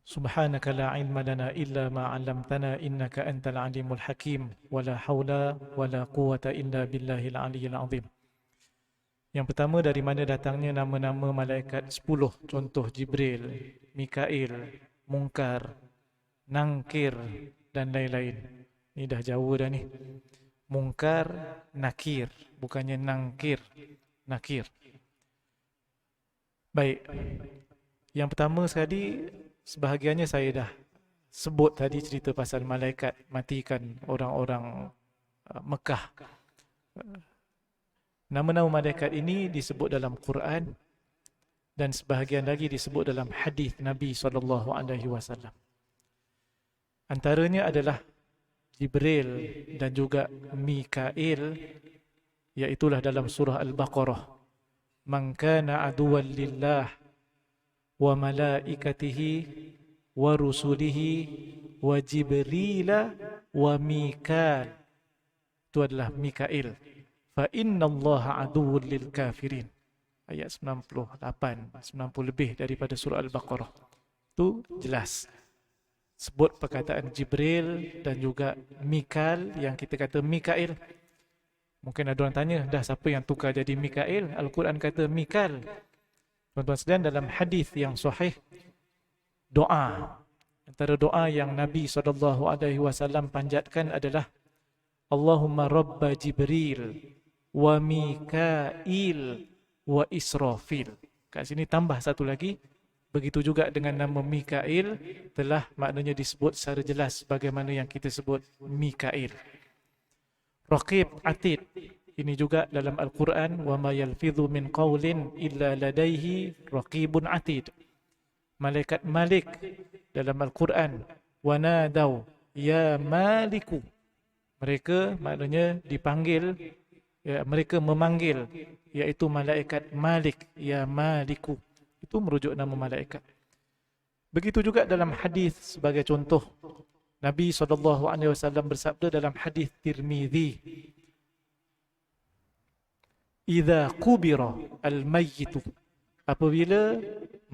Subhanaka la ilma lana illa ma 'allamtana innaka antal alimul hakim wa la haula wa la quwwata illa billahil aliyyil azim. Yang pertama, dari mana datangnya nama-nama malaikat 10? Contoh Jibril, Mikail, Munkar, Nangkir dan lain-lain. Ni dah jauh dah ni. Munkar, Nakir, bukannya Nangkir, Nakir. Baik. Yang pertama sekali, sebahagiannya saya dah sebut tadi, cerita pasal malaikat matikan orang-orang Mekah. Nama-nama malaikat ini disebut dalam Quran dan sebahagian lagi disebut dalam hadis Nabi SAW. Antaranya adalah Jibril dan juga Mikail, iaitulah dalam surah Al-Baqarah. Man kana aduwwan lillah wa malaikatihi wa rusulihi wa Jibrila wa Mikal. Itu adalah Mikail. Fa innallaha aduwwun lil kafirin. Ayat 98, 90 lebih daripada surah Al-Baqarah. Itu jelas. Sebut perkataan Jibril dan juga Mikal, yang kita kata Mikail. Mungkin ada orang tanya, dah siapa yang tukar jadi Mikail? Al-Quran kata Mikal. Tuan-tuan sekalian, dalam hadis yang sahih, doa, antara doa yang Nabi SAW panjatkan adalah Allahumma rabba Jibril wa Mikail wa Israfil. Kat sini tambah satu lagi. Begitu juga dengan nama Mikail, telah maknanya disebut secara jelas bagaimana yang kita sebut Mikail. Raqib Atid, ini juga dalam Al-Quran, wa ma yalfidhu min qawlin illa ladaihi raqibun atid. Malaikat Malik dalam Al-Quran, wa nadaw ya maliku. Mereka maknanya dipanggil, ya, mereka memanggil, iaitu malaikat Malik, ya Maliku. Itu merujuk nama malaikat. Begitu juga dalam hadis sebagai contoh, Nabi SAW bersabda dalam hadis Tirmizi, "Idza qubira al-mayyitu", apabila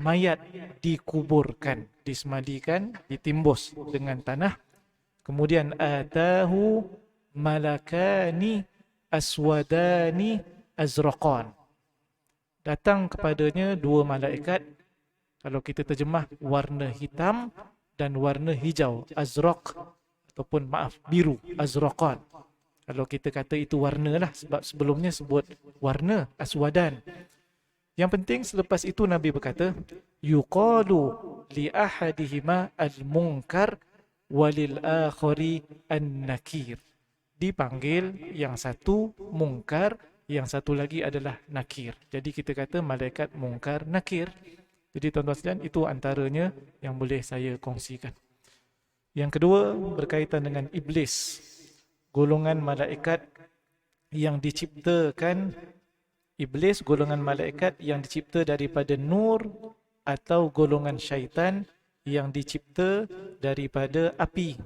mayat dikuburkan, disemadikan, ditimbus dengan tanah, kemudian atahu malakani aswadani azraqan, Datang kepadanya dua malaikat, kalau kita terjemah warna hitam dan warna hijau, azraq, ataupun biru, azraqan. Kalau kita kata itu warna lah, sebab sebelumnya sebut warna, aswadan. Yang penting selepas itu Nabi berkata, yuqalu li ahadihima al-munkar walil akhari an-nakir. Dipanggil yang satu munkar, yang satu lagi adalah nakir. Jadi kita kata malaikat munkar, nakir. Jadi tuan-tuan sekalian, itu antaranya yang boleh saya kongsikan. Yang kedua berkaitan dengan iblis. Golongan malaikat yang diciptakan, iblis golongan malaikat yang dicipta daripada nur, atau golongan syaitan yang dicipta daripada api.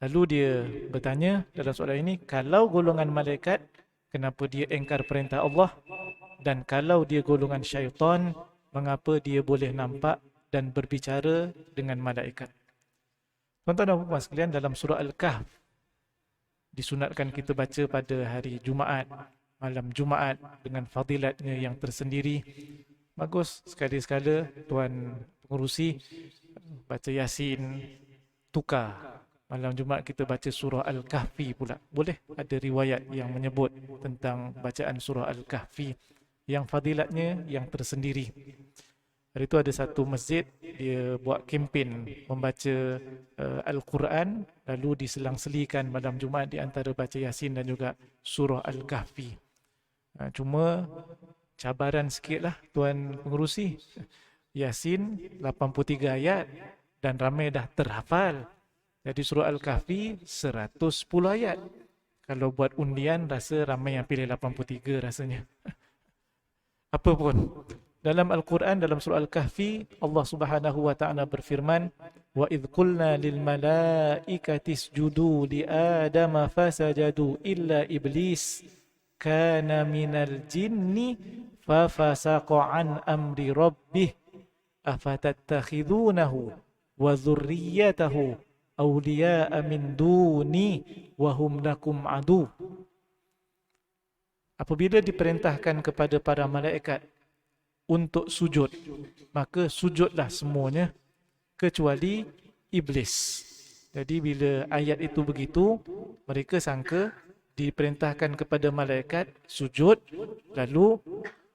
Lalu dia bertanya dalam soalan ini, kalau golongan malaikat, kenapa dia engkar perintah Allah? Dan kalau dia golongan syaitan, mengapa dia boleh nampak dan berbicara dengan malaikat? Tuan-tuan dan puan sekalian, dalam surah Al-Kahf, disunatkan kita baca pada hari Jumaat, malam Jumaat, dengan fadilatnya yang tersendiri. Bagus, sekali-sekala tuan pengurusi baca Yasin, tukar. Malam Jumaat kita baca surah Al-Kahfi pula. Boleh, ada riwayat yang menyebut tentang bacaan surah Al-Kahfi yang fadilatnya yang tersendiri. Hari itu ada satu masjid, dia buat kempen membaca Al-Quran, lalu diselang-selikan malam Jumaat di antara baca Yasin dan juga surah Al-Kahfi. Cuma cabaran sikit lah tuan pengurusi. Yasin 83 ayat dan ramai dah terhafal. Jadi surah Al-Kahfi 110 ayat. Kalau buat undian rasa ramai yang pilih 83 rasanya. Apa pun. Dalam Al-Quran, dalam surah Al-Kahfi, Allah Subhanahu wa taala berfirman, "Wa idh qulna lil malaikati isjudu li Adama fasajadu illa iblis kana minal jinni fafasaqa an amri rabbih afatattakhidunahu wa dhurriyyatahu awliya'a min duni wa hum lakum adu." Apabila diperintahkan kepada para malaikat untuk sujud, maka sujudlah semuanya kecuali iblis. Jadi bila ayat itu begitu, mereka sangka diperintahkan kepada malaikat sujud, lalu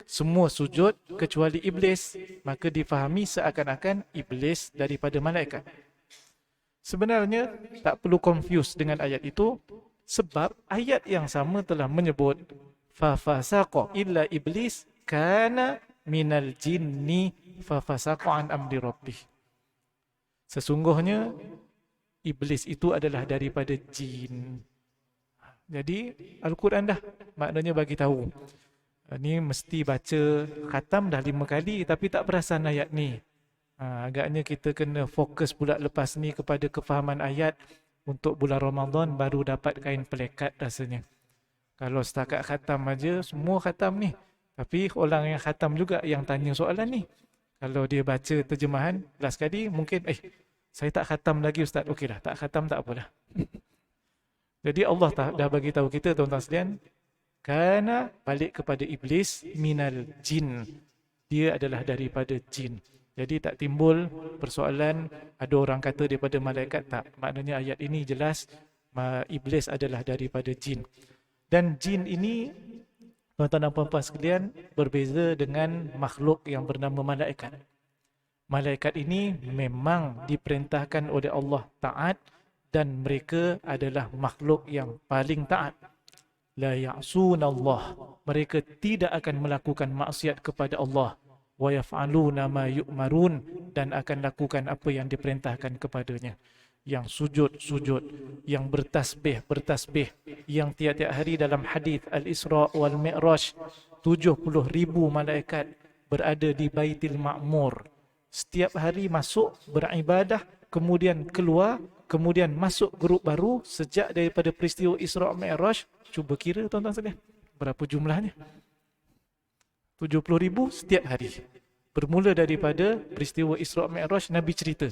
semua sujud kecuali iblis, maka difahami seakan-akan iblis daripada malaikat. Sebenarnya tak perlu confuse dengan ayat itu, sebab ayat yang sama telah menyebut fafasaqa illa iblis kana minal jinni fafasaqa an amri rabbih. Sesungguhnya iblis itu adalah daripada jin. Jadi Al-Quran dah maknanya bagi tahu. Ni mesti baca khatam dah 5 kali tapi tak perasan ayat ni. Agaknya kita kena fokus pula lepas ni kepada kefahaman ayat untuk bulan Ramadan, baru dapat kain pelekat rasanya. Kalau setakat khatam aja, semua khatam ni. Tapi orang yang khatam juga yang tanya soalan ni. Kalau dia baca terjemahan, last kali mungkin, saya tak khatam lagi Ustaz. Okeylah, tak khatam tak apalah. Jadi Allah dah bagi tahu kita, tuan-tuan sekalian, kana balik kepada iblis minal jin. Dia adalah daripada jin. Jadi tak timbul persoalan ada orang kata daripada malaikat, tak. Maknanya ayat ini jelas iblis adalah daripada jin. Dan jin ini, tuan-tuan dan puan-puan sekalian, berbeza dengan makhluk yang bernama malaikat. Malaikat ini memang diperintahkan oleh Allah taat, dan mereka adalah makhluk yang paling taat. La ya'sunallah, mereka tidak akan melakukan maksiat kepada Allah. Wa yaf'aluna ma yu'marun, dan akan lakukan apa yang diperintahkan kepadanya. Yang sujud, yang bertasbih, yang tiap-tiap hari dalam hadis Al-Isra wal Mi'raj 70,000 malaikat berada di Baitul Ma'mur. Setiap hari masuk beribadah, kemudian keluar, kemudian masuk grup baru sejak daripada peristiwa Isra Mi'raj. Cuba kira tuan-tuan sekalian, berapa jumlahnya? 70,000 setiap hari. Bermula daripada peristiwa Isra Mi'raj, Nabi cerita.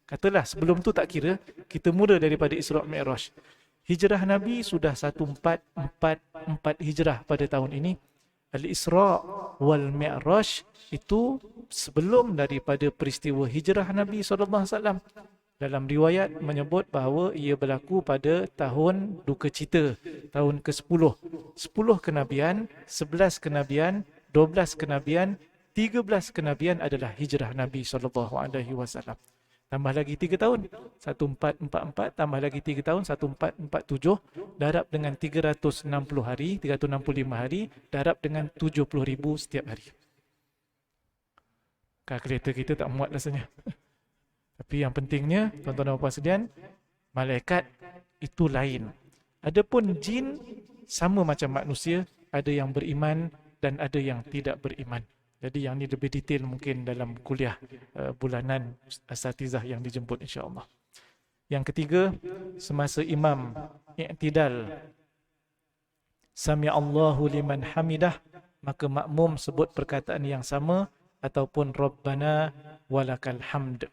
Katalah sebelum tu tak kira, kita mula daripada Isra Mi'raj. Hijrah Nabi sudah 1444 Hijrah pada tahun ini. Al-Isra' wal Mi'raj itu sebelum daripada peristiwa hijrah Nabi SAW. Dalam riwayat menyebut bahawa ia berlaku pada tahun duka cita, tahun ke-10. 10 kenabian, 11 kenabian, 12 kenabian, 13 kenabian adalah hijrah Nabi SAW. Tambah lagi 3 tahun, 1444, tambah lagi 3 tahun, 1447, darab dengan 360 hari, 365 hari, darab dengan 70,000 setiap hari. Kalkulator kita tak muat rasanya. Tapi yang pentingnya, tuan-tuan dan puan sekalian, malaikat itu lain. Adapun jin sama macam manusia, ada yang beriman dan ada yang tidak beriman. Jadi yang ni lebih detail mungkin dalam kuliah bulanan asatizah yang dijemput insya-Allah. Yang ketiga, semasa imam i'tidal, sami'allahu liman hamidah, maka makmum sebut perkataan yang sama ataupun rabbana walakal hamd.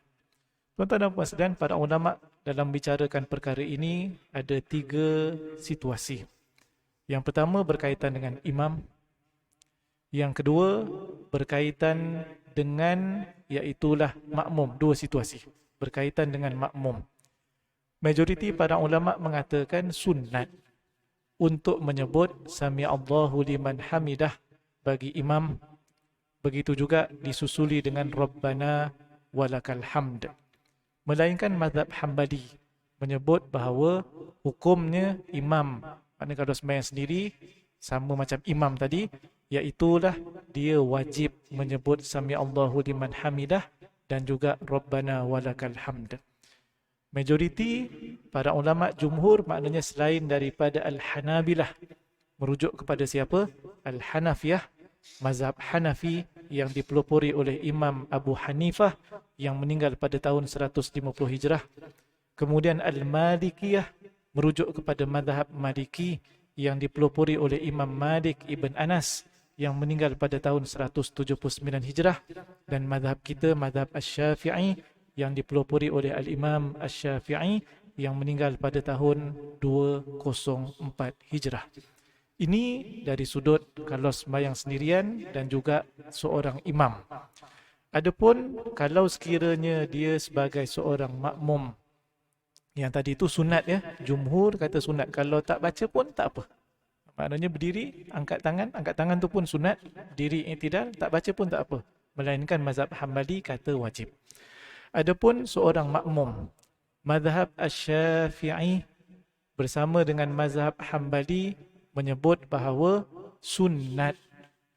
Tuan-tuan dan puan sekalian, para ulama dalam bicarakan perkara ini ada 3 situasi. Yang pertama berkaitan dengan imam. Yang kedua berkaitan dengan iaitulah makmum, 2 situasi berkaitan dengan makmum. Majoriti para ulama mengatakan sunat untuk menyebut sami'allahu liman hamidah bagi imam, begitu juga disusuli dengan rabbana walakal hamd. Melainkan mazhab Hambali menyebut bahawa hukumnya imam, maknanya kalau sembahyang sendiri sama macam imam tadi, iaitulah dia wajib menyebut sami'allahu liman hamidah dan juga rabbana walakal hamd. Majoriti para ulama jumhur, maknanya selain daripada Al-Hanabilah, merujuk kepada siapa? Al-Hanafiyah, mazhab Hanafi yang dipelopori oleh Imam Abu Hanifah yang meninggal pada tahun 150 Hijrah. Kemudian Al-Malikiyah merujuk kepada mazhab Maliki yang dipelopori oleh Imam Malik Ibn Anas yang meninggal pada tahun 179 Hijrah, dan mazhab kita mazhab Asy-Syafi'i yang dipelopori oleh Al-Imam Asy-Syafi'i yang meninggal pada tahun 204 Hijrah. Ini dari sudut kalau sembahyang sendirian dan juga seorang imam. Adapun kalau sekiranya dia sebagai seorang makmum, yang tadi itu sunat ya, jumhur kata sunat. Kalau tak baca pun tak apa. Maknanya berdiri, angkat tangan tu pun sunat. Berdiri i'tidal, tak baca pun tak apa. Melainkan mazhab Hambali kata wajib. Adapun seorang makmum, mazhab Asy-Syafi'i bersama dengan mazhab Hambali menyebut bahawa sunat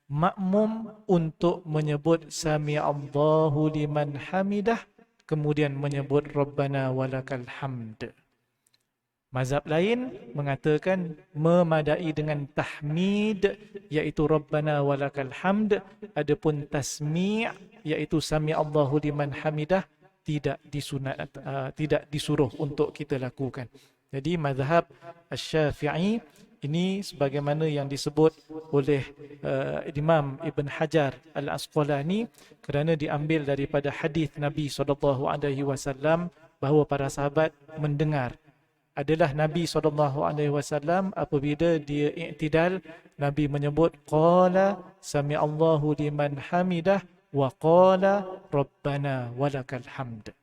makmum untuk menyebut sami'allahu liman hamidah, kemudian menyebut rabbana walakal hamd. Mazhab lain mengatakan memadai dengan tahmid, iaitu rabbana walakal hamd. Adapun tasmi' iaitu sami'allahu liman hamidah tidak disunat, tidak disuruh untuk kita lakukan. Jadi mazhab Asy-Syafi'i ini sebagaimana yang disebut oleh Imam Ibn Hajar Al-Asqalani, kerana diambil daripada hadis Nabi SAW bahawa para sahabat mendengar adalah Nabi SAW apabila dia i'tidal, Nabi menyebut qala sami'allahu liman hamidah wa qala rabbana walakal hamd.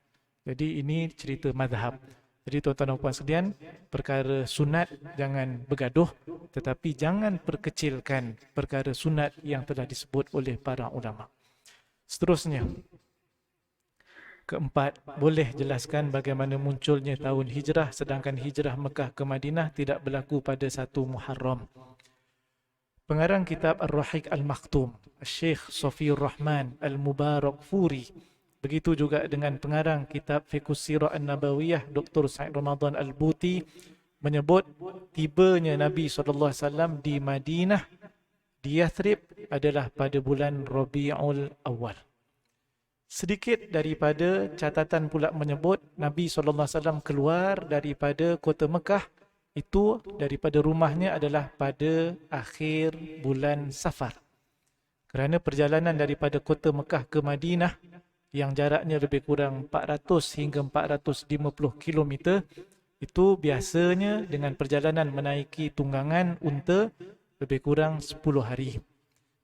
Jadi ini cerita mazhab. Jadi tuan-tuan dan puan sekalian, perkara sunat jangan bergaduh, tetapi jangan perkecilkan perkara sunat yang telah disebut oleh para ulama. Seterusnya, keempat, boleh jelaskan bagaimana munculnya tahun hijrah sedangkan hijrah Mekah ke Madinah tidak berlaku pada 1 Muharram. Pengarang kitab Ar-Rahiq Al-Maktum, Syekh Safiyur Rahman Al-Mubarakfuri, begitu juga dengan pengarang kitab Fiqhus Sirah An-Nabawiyah Dr. Said Ramadan Al-Buti, menyebut tibanya Nabi SAW di Madinah, di Yathrib adalah pada bulan Rabiul Awal. Sedikit daripada catatan pula menyebut Nabi SAW keluar daripada kota Mekah itu, daripada rumahnya adalah pada akhir bulan Safar. Kerana perjalanan daripada kota Mekah ke Madinah yang jaraknya lebih kurang 400 hingga 450 km, itu biasanya dengan perjalanan menaiki tunggangan unta lebih kurang 10 hari.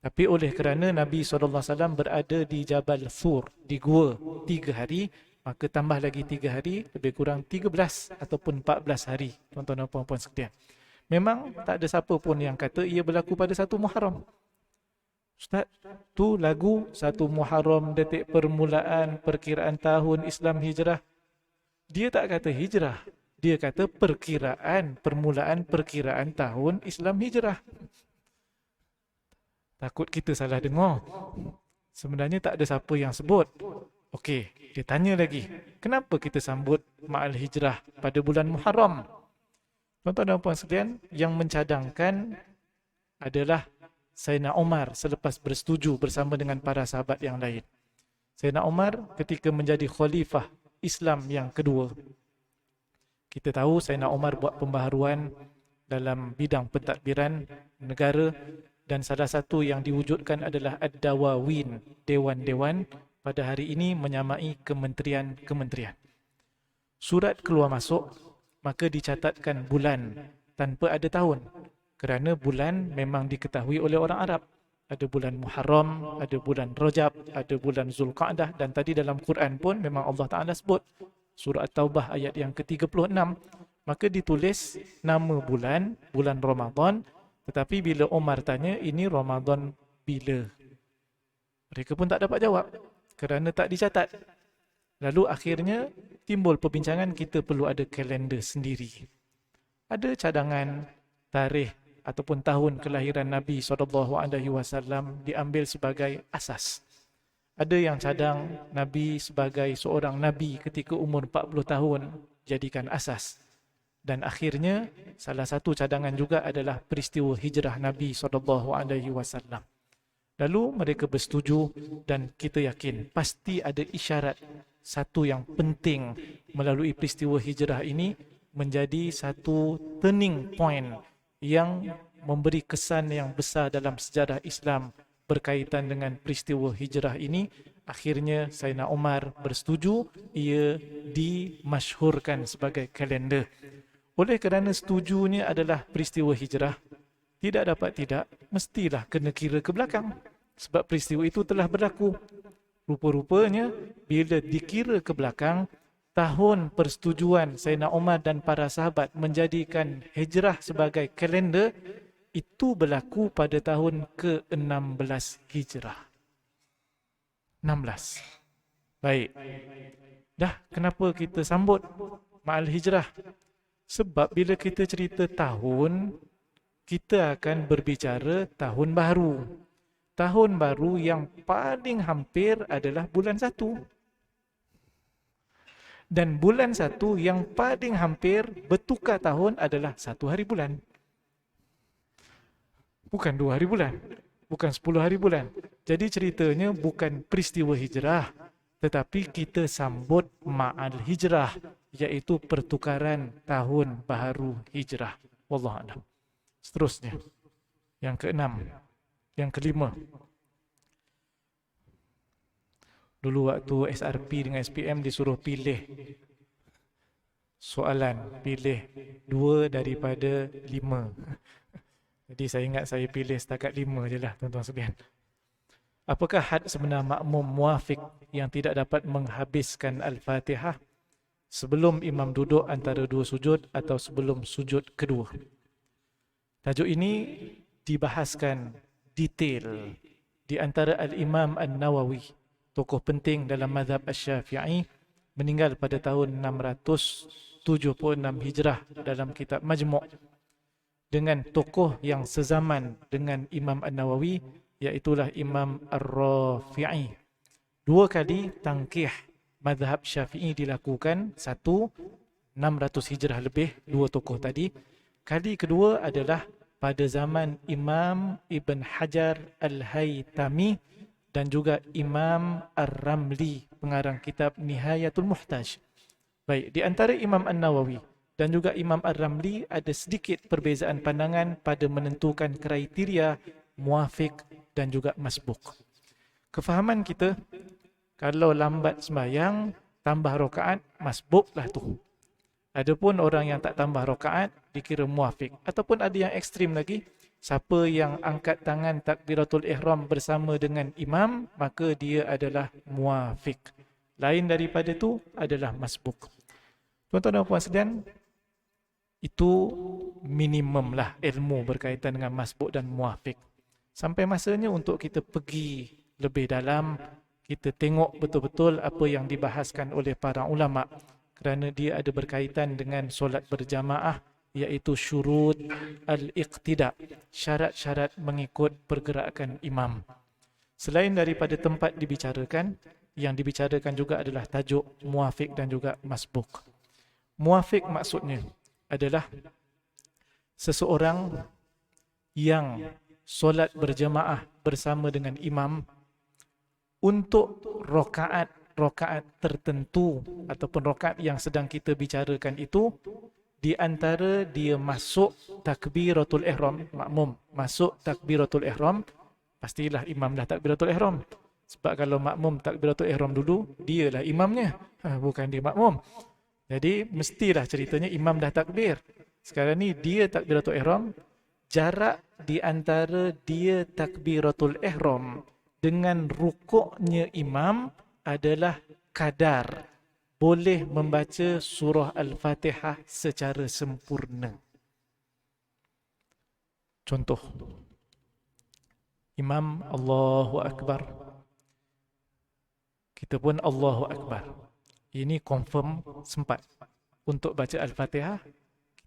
Tapi oleh kerana Nabi SAW berada di Jabal Thur, di gua 3 hari, maka tambah lagi 3 hari, lebih kurang 13 ataupun 14 hari, tuan-tuan dan puan-puan sekalian. Memang tak ada siapa pun yang kata ia berlaku pada 1 Muharram. Ustaz, tu lagu 1 Muharram detik permulaan perkiraan tahun Islam Hijrah. Dia tak kata hijrah, dia kata permulaan perkiraan tahun Islam Hijrah. Takut kita salah dengar. Sebenarnya tak ada siapa yang sebut. Okey, dia tanya lagi, kenapa kita sambut Ma'al Hijrah pada bulan Muharram? Tuan-tuan dan puan sekalian, yang mencadangkan adalah Sayyidina Umar selepas bersetuju bersama dengan para sahabat yang lain. Sayyidina Umar ketika menjadi khalifah Islam yang kedua. Kita tahu Sayyidina Umar buat pembaharuan dalam bidang pentadbiran negara, dan salah satu yang diwujudkan adalah Ad-Dawawin, dewan-dewan, pada hari ini menyamai kementerian-kementerian. Surat keluar masuk, maka dicatatkan bulan tanpa ada tahun. Kerana bulan memang diketahui oleh orang Arab. Ada bulan Muharram, ada bulan Rajab, ada bulan Zulqa'dah, dan tadi dalam Quran pun memang Allah Ta'ala sebut. Surah At-Taubah ayat yang ke-36, maka ditulis nama bulan Ramadan. Tetapi bila Umar tanya, ini Ramadan bila? Mereka pun tak dapat jawab kerana tak dicatat. Lalu akhirnya timbul perbincangan, kita perlu ada kalender sendiri. Ada cadangan tarikh ataupun tahun kelahiran Nabi SAW diambil sebagai asas. Ada yang cadang Nabi sebagai seorang Nabi ketika umur 40 tahun jadikan asas. Dan akhirnya salah satu cadangan juga adalah peristiwa hijrah Nabi SAW. Lalu mereka bersetuju dan kita yakin pasti ada isyarat satu yang penting melalui peristiwa hijrah ini menjadi satu turning point yang memberi kesan yang besar dalam sejarah Islam berkaitan dengan peristiwa hijrah ini. Akhirnya Sayyidina Umar bersetuju, ia dimasyhurkan sebagai kalender. Oleh kerana setujunya adalah peristiwa hijrah, tidak dapat tidak, mestilah kena kira ke belakang. Sebab peristiwa itu telah berlaku. Rupa-rupanya, bila dikira ke belakang, tahun persetujuan Sayyidina Umar dan para sahabat menjadikan hijrah sebagai kalender, itu berlaku pada tahun ke-16 hijrah. 16. Baik. Dah, kenapa kita sambut Ma'al Hijrah? Sebab bila kita cerita tahun, kita akan berbicara tahun baru. Tahun baru yang paling hampir adalah bulan 1. Dan bulan 1 yang paling hampir bertukar tahun adalah 1 hari bulan. Bukan 2 hari bulan. Bukan 10 hari bulan. Jadi ceritanya bukan peristiwa hijrah, tetapi kita sambut Ma'al Hijrah, iaitu pertukaran tahun baharu hijrah. Wallahualam. Seterusnya, yang ke-6, yang ke-5. Dulu waktu SRP dengan SPM disuruh pilih soalan, pilih 2 daripada 5. Jadi saya ingat saya pilih setakat 5 je lah, tuan-tuan sekalian. Apakah had sebenar makmum muafiq yang tidak dapat menghabiskan Al-Fatihah sebelum imam duduk antara 2 sujud atau sebelum sujud kedua? Tajuk ini dibahaskan detail di antara Al-Imam An-Nawawi, tokoh penting dalam mazhab Asy-Syafi'i, meninggal pada tahun 676 Hijrah dalam kitab Majmu', dengan tokoh yang sezaman dengan Imam An-Nawawi, iaitulah Imam Ar-Rafi'i. 2 kali tangkih mazhab Syafi'i dilakukan, 1 600 Hijrah lebih, 2 tokoh tadi. Kali kedua adalah pada zaman Imam Ibn Hajar Al-Haytami dan juga Imam Ar-Ramli, pengarang kitab Nihayatul Muhtaj. Baik, di antara Imam An-Nawawi dan juga Imam Ar-Ramli ada sedikit perbezaan pandangan pada menentukan kriteria muafiq dan juga masbuk. Kefahaman kita, kalau lambat sembahyang, tambah rakaat, masbuklah tu. Adapun orang yang tak tambah rakaat, dikira muafiq. Ataupun ada yang ekstrim lagi, Siapa yang angkat tangan takbiratul ihram bersama dengan imam, maka dia adalah muafiq. Lain daripada itu adalah masbuk. Tuan-tuan dan puan sekalian, itu minimum lah ilmu berkaitan dengan masbuk dan muafiq. Sampai masanya untuk kita pergi lebih dalam, kita tengok betul-betul apa yang dibahaskan oleh para ulama, kerana dia ada berkaitan dengan solat berjamaah, iaitu syurut al-iqtida, syarat-syarat mengikut pergerakan imam. Selain daripada tempat dibicarakan, yang dibicarakan juga adalah tajuk muafiq dan juga masbuk. Muafiq maksudnya adalah seseorang yang solat berjamaah bersama dengan imam untuk rokaat tertentu ataupun rokaat yang sedang kita bicarakan itu, di antara dia masuk takbiratul ihram, makmum masuk takbiratul ihram, pastilah imam dah takbiratul ihram. Sebab kalau makmum takbiratul ihram dulu, dialah imamnya, bukan dia makmum. Jadi mestilah ceritanya imam dah takbir. Sekarang ni dia takbiratul ihram, jarak di antara dia takbiratul ihram dengan rukuknya imam adalah kadar boleh membaca surah Al-Fatihah secara sempurna. Contoh, imam Allahu Akbar, kita pun Allahu Akbar. Ini confirm sempat untuk baca Al-Fatihah.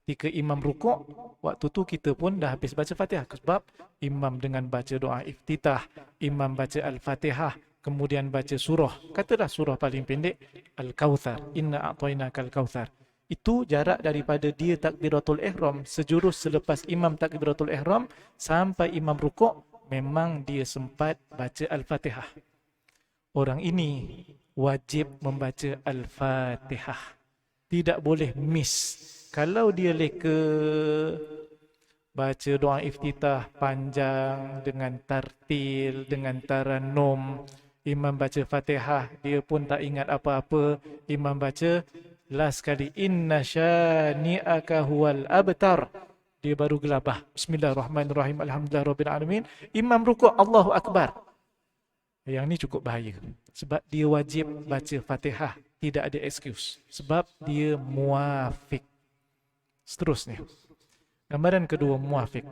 Ketika imam rukuk, waktu tu kita pun dah habis baca Fatihah. Sebab imam dengan baca doa iftitah, imam baca Al-Fatihah, kemudian baca surah, katalah surah paling pendek, Al-Kawthar, Inna a'tainakal Kawthar. Itu jarak daripada dia takbiratul ihram, sejurus selepas imam takbiratul ihram sampai imam rukuk, memang dia sempat baca Al-Fatihah. Orang ini wajib membaca Al-Fatihah. Tidak boleh miss. Kalau dia leka baca doa iftitah panjang dengan tartil, dengan taranum, imam baca Fatihah, dia pun tak ingat apa-apa, imam baca last kali inna syani'aka huwal abtar, dia baru gelabah bismillahirrahmanirrahim alhamdulillahirabbil alamin, imam rukuk Allahu Akbar. Yang ni cukup bahaya, sebab dia wajib baca Fatihah, tidak ada excuse, sebab dia muafiq. Seterusnya, gambaran kedua muafiq.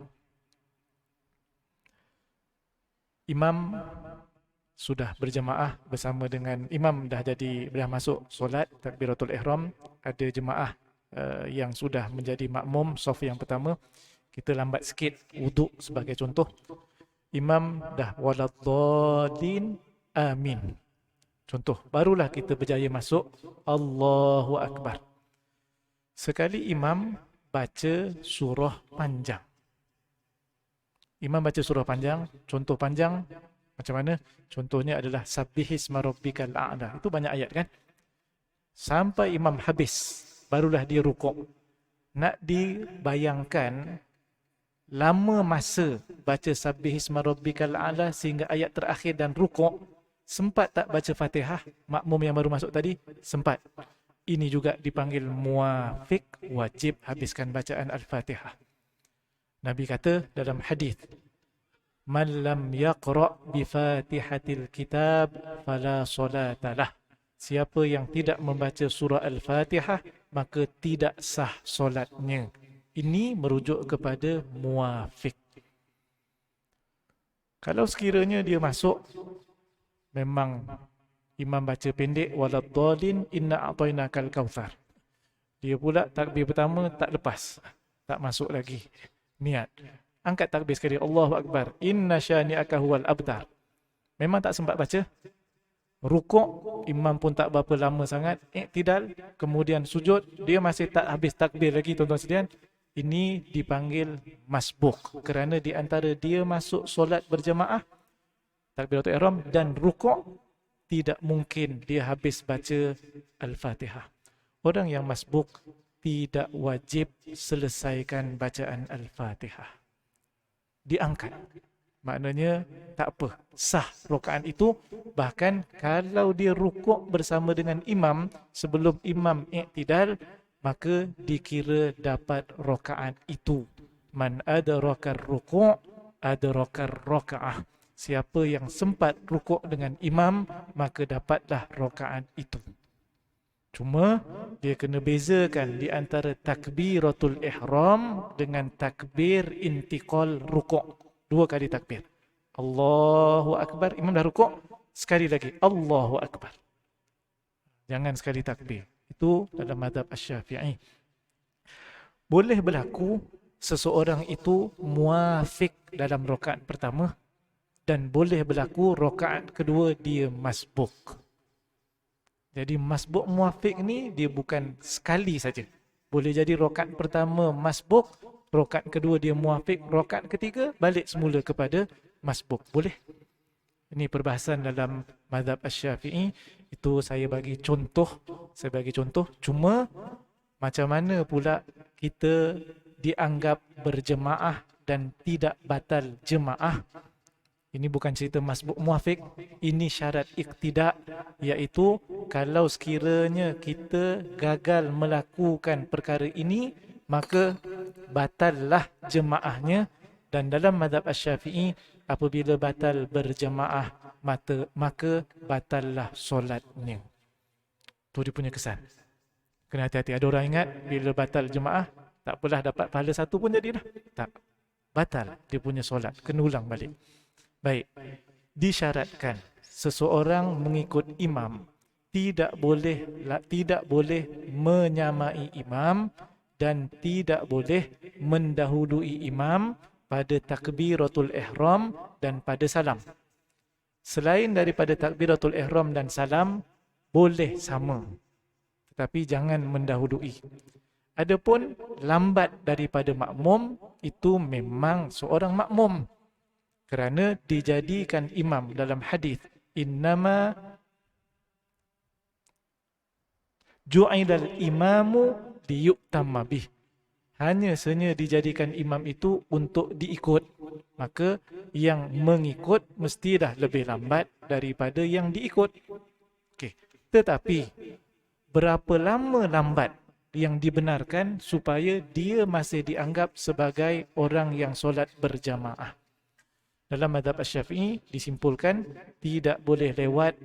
Imam sudah berjemaah bersama dengan imam, dah masuk solat takbiratul ihram, ada jemaah yang sudah menjadi makmum saf yang pertama, kita lambat sikit wuduk sebagai contoh. Imam dah waladhdallin amin, contoh, barulah kita berjaya masuk Allahu Akbar. Sekali imam baca surah panjang. Imam baca surah panjang, contoh panjang macam mana? Contohnya adalah Sabbihisma rabbikal a'la. Itu banyak ayat kan? Sampai imam habis, barulah dia rukuk. Nak dibayangkan lama masa baca Sabbihisma rabbikal a'la sehingga ayat terakhir dan rukuk, sempat tak baca Fatihah? Makmum yang baru masuk tadi sempat. Ini juga dipanggil muafiq, wajib habiskan bacaan Al-Fatihah. Nabi kata dalam hadis, man lam yaqra' bi fatihatil kitab fala salatalah. Siapa yang tidak membaca surah Al-Fatihah, maka tidak sah solatnya. Ini merujuk kepada muafiq. Kalau sekiranya dia masuk, memang imam baca pendek, waladhdallin inna a'tainakal Kawthar. Dia pula takbir pertama tak lepas, tak masuk lagi niat. Angkat takbir sekali, Allahu Akbar, inna syani'aka huwal abtar. Memang tak sempat baca. Rukuk, imam pun tak berapa lama sangat. Iktidal, kemudian sujud, dia masih tak habis takbir lagi, tuan-tuan sekalian. Ini dipanggil masbuk, kerana di antara dia masuk solat berjemaah, takbiratul ihram dan rukuk, tidak mungkin dia habis baca Al-Fatihah. Orang yang masbuk tidak wajib selesaikan bacaan Al-Fatihah. Diangkat. Maknanya tak apa, sah rakaat itu. Bahkan kalau dia rukuk bersama dengan imam, sebelum imam iktidal, maka dikira dapat rakaat itu. Man adraka ruku' adraka rakaah. Siapa yang sempat rukuk dengan imam, maka dapatlah rakaat itu. Cuma dia kena bezakan di antara takbiratul ihram dengan takbir intiqal rukuk. 2 kali takbir. Allahu Akbar, imam dah rukuk, sekali lagi Allahu Akbar. Jangan sekali takbir. Itu dalam mazhab Asy-Syafi'i. Boleh berlaku seseorang itu muafiq dalam rakaat pertama dan boleh berlaku rakaat kedua dia masbuk. Jadi masbuk muafiq ni dia bukan sekali saja. Boleh jadi rakaat pertama masbuk, rakaat kedua dia muafiq, rakaat ketiga balik semula kepada masbuk. Boleh. Ini perbahasan dalam mazhab Asy-Syafi'i. Itu saya bagi contoh. Cuma macam mana pula kita dianggap berjemaah dan tidak batal jemaah. Ini bukan cerita masbuk muafiq, ini syarat iqtida, iaitu kalau sekiranya kita gagal melakukan perkara ini, maka batallah jemaahnya. Dan dalam mazhab Asy-Syafi'i, apabila batal berjemaah, maka batallah solatnya. Itu dia punya kesan. Kena hati-hati. Ada orang ingat bila batal jemaah, tak apalah dapat pahala satu pun jadilah. Tak. Batal dia punya solat. Kena ulang balik. Baik, disyaratkan seseorang mengikut imam tidak boleh menyamai imam dan tidak boleh mendahului imam pada takbiratul ihram dan pada salam. Selain daripada takbiratul ihram dan salam, boleh sama, tetapi jangan mendahului. Adapun lambat daripada makmum, itu memang seorang makmum. Kerana dijadikan imam dalam hadis, innama ju'ilal imamu liyu'tamma bih. Hanya sahaja dijadikan imam itu untuk diikut. Maka yang mengikut mestilah lebih lambat daripada yang diikut. Okey. Tetapi berapa lama lambat yang dibenarkan supaya dia masih dianggap sebagai orang yang solat berjamaah? Dalam mazhab Asy-Syafi'i disimpulkan tidak boleh lewat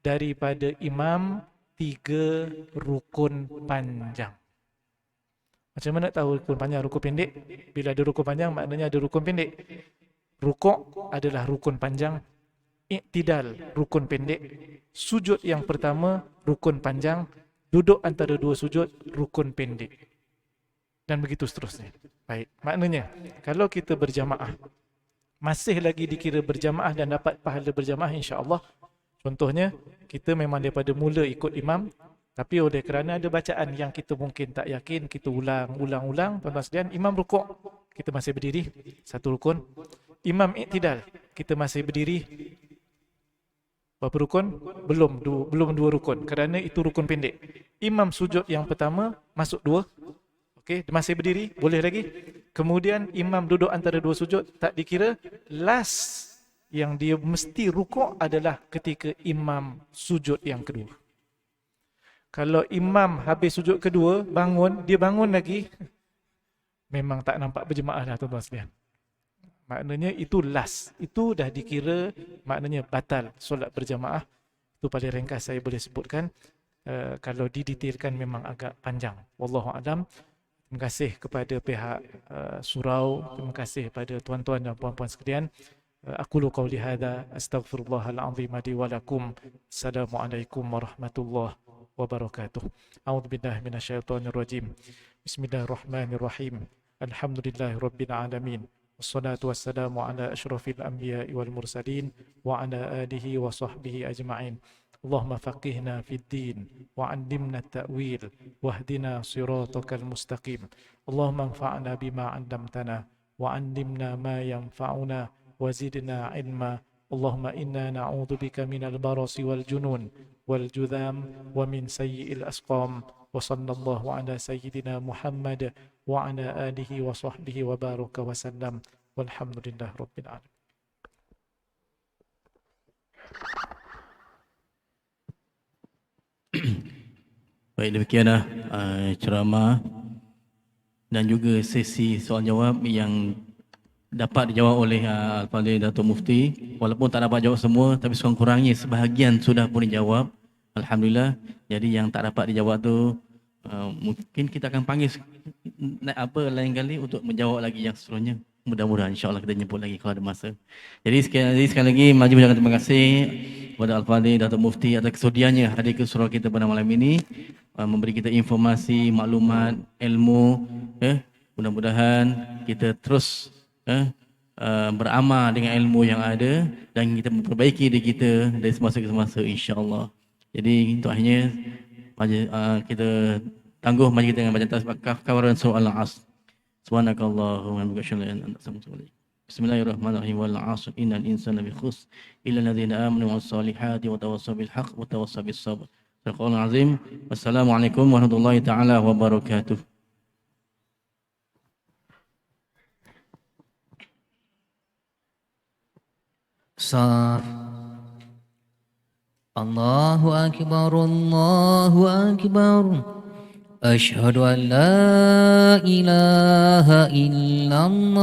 daripada imam 3 rukun panjang. Macam mana tahu rukun panjang, rukun pendek? Bila ada rukun panjang, maknanya ada rukun pendek. Rukuk adalah rukun panjang, iktidal rukun pendek, sujud yang pertama rukun panjang, duduk antara 2 sujud rukun pendek. Dan begitu seterusnya. Baik, maknanya kalau kita berjamaah masih lagi dikira berjamaah dan dapat pahala berjamaah insya-Allah. Contohnya, kita memang daripada mula ikut imam, tapi oleh kerana ada bacaan yang kita mungkin tak yakin, kita ulang-ulang, tuan-tuan sekalian, imam rukuk, kita masih berdiri, 1 rukun. Imam iktidal, kita masih berdiri, berapa rukun? Belum 2 rukun, kerana itu rukun pendek. Imam sujud yang pertama, masuk 2. Okey, masih berdiri, boleh lagi. Kemudian imam duduk antara 2 sujud, tak dikira. Last yang dia mesti rukuk adalah ketika imam sujud yang kedua. Kalau imam habis sujud kedua, dia bangun lagi, memang tak nampak berjemaah dah tuan-tuan sekalian. Maknanya itu last. Itu dah dikira maknanya batal solat berjamaah. Itu paling ringkas saya boleh sebutkan. Kalau didetailkan memang agak panjang. Wallahu a'lam. Terima kasih kepada pihak surau, terima kasih kepada tuan-tuan dan puan-puan sekalian. Aqulu qawli hadza astaghfirullahal azim li wa lakum. Assalamualaikum warahmatullahi wabarakatuh. A'udzubillahi minasyaitonir rajim. Bismillahirrahmanirrahim. Alhamdulillahirabbil alamin. Wassalatu wassalamu ala asyrafil anbiya'i wal mursalin wa ala alihi wa sahbihi ajma'in. اللهم فقهنا في الدين وعلمنا التأويل واهدنا صراطك المستقيم. اللهم انفعنا بما علمتنا وعلمنا ما ينفعنا وزدنا علما. اللهم إنا نعوذ بك من البرص والجنون والجذام ومن سيء الأسقام. وصلى الله على سيدنا محمد وعلى آله وصحبه وبارك وسلم والحمد لله رب العالمين. Baik, demikianlah ceramah dan juga sesi soal jawab yang dapat dijawab oleh Al-Fadhil Datuk Mufti. Walaupun tak dapat jawab semua, tapi sekurang-kurangnya sebahagian sudah pun dijawab. Alhamdulillah. Jadi yang tak dapat dijawab tu mungkin kita akan panggil lain kali untuk menjawab lagi yang seterusnya. Mudah-mudahan insya-Allah kita jemput lagi kalau ada masa. Jadi sekali lagi maju ucapkan terima kasih kepada Al-Fadhil Datuk Mufti atas kesudiannya hadir ke surau kita pada malam ini, memberi kita informasi, maklumat, ilmu. Mudah-mudahan kita terus beramal dengan ilmu yang ada dan kita memperbaiki diri kita dari semasa ke semasa insya-Allah. Jadi itu akhirnya kita tangguh mari kita dengan bacaan tasbih kafaran surah Al-Asr. Subhanakallahumma wa bihamdika. Bismillahirrahmanirrahim. Wal 'asr innal insana lafi khusr illa alladhina amanu wa salihati wa tawassaw bil haqq wa tawassaw bis sabr. Shadaqallahul azim. Wassalamualaikum warahmatullahi taala wabarakatuh. Allahu akbar, Allahu akbar. Asyhadu an la ilaha illallah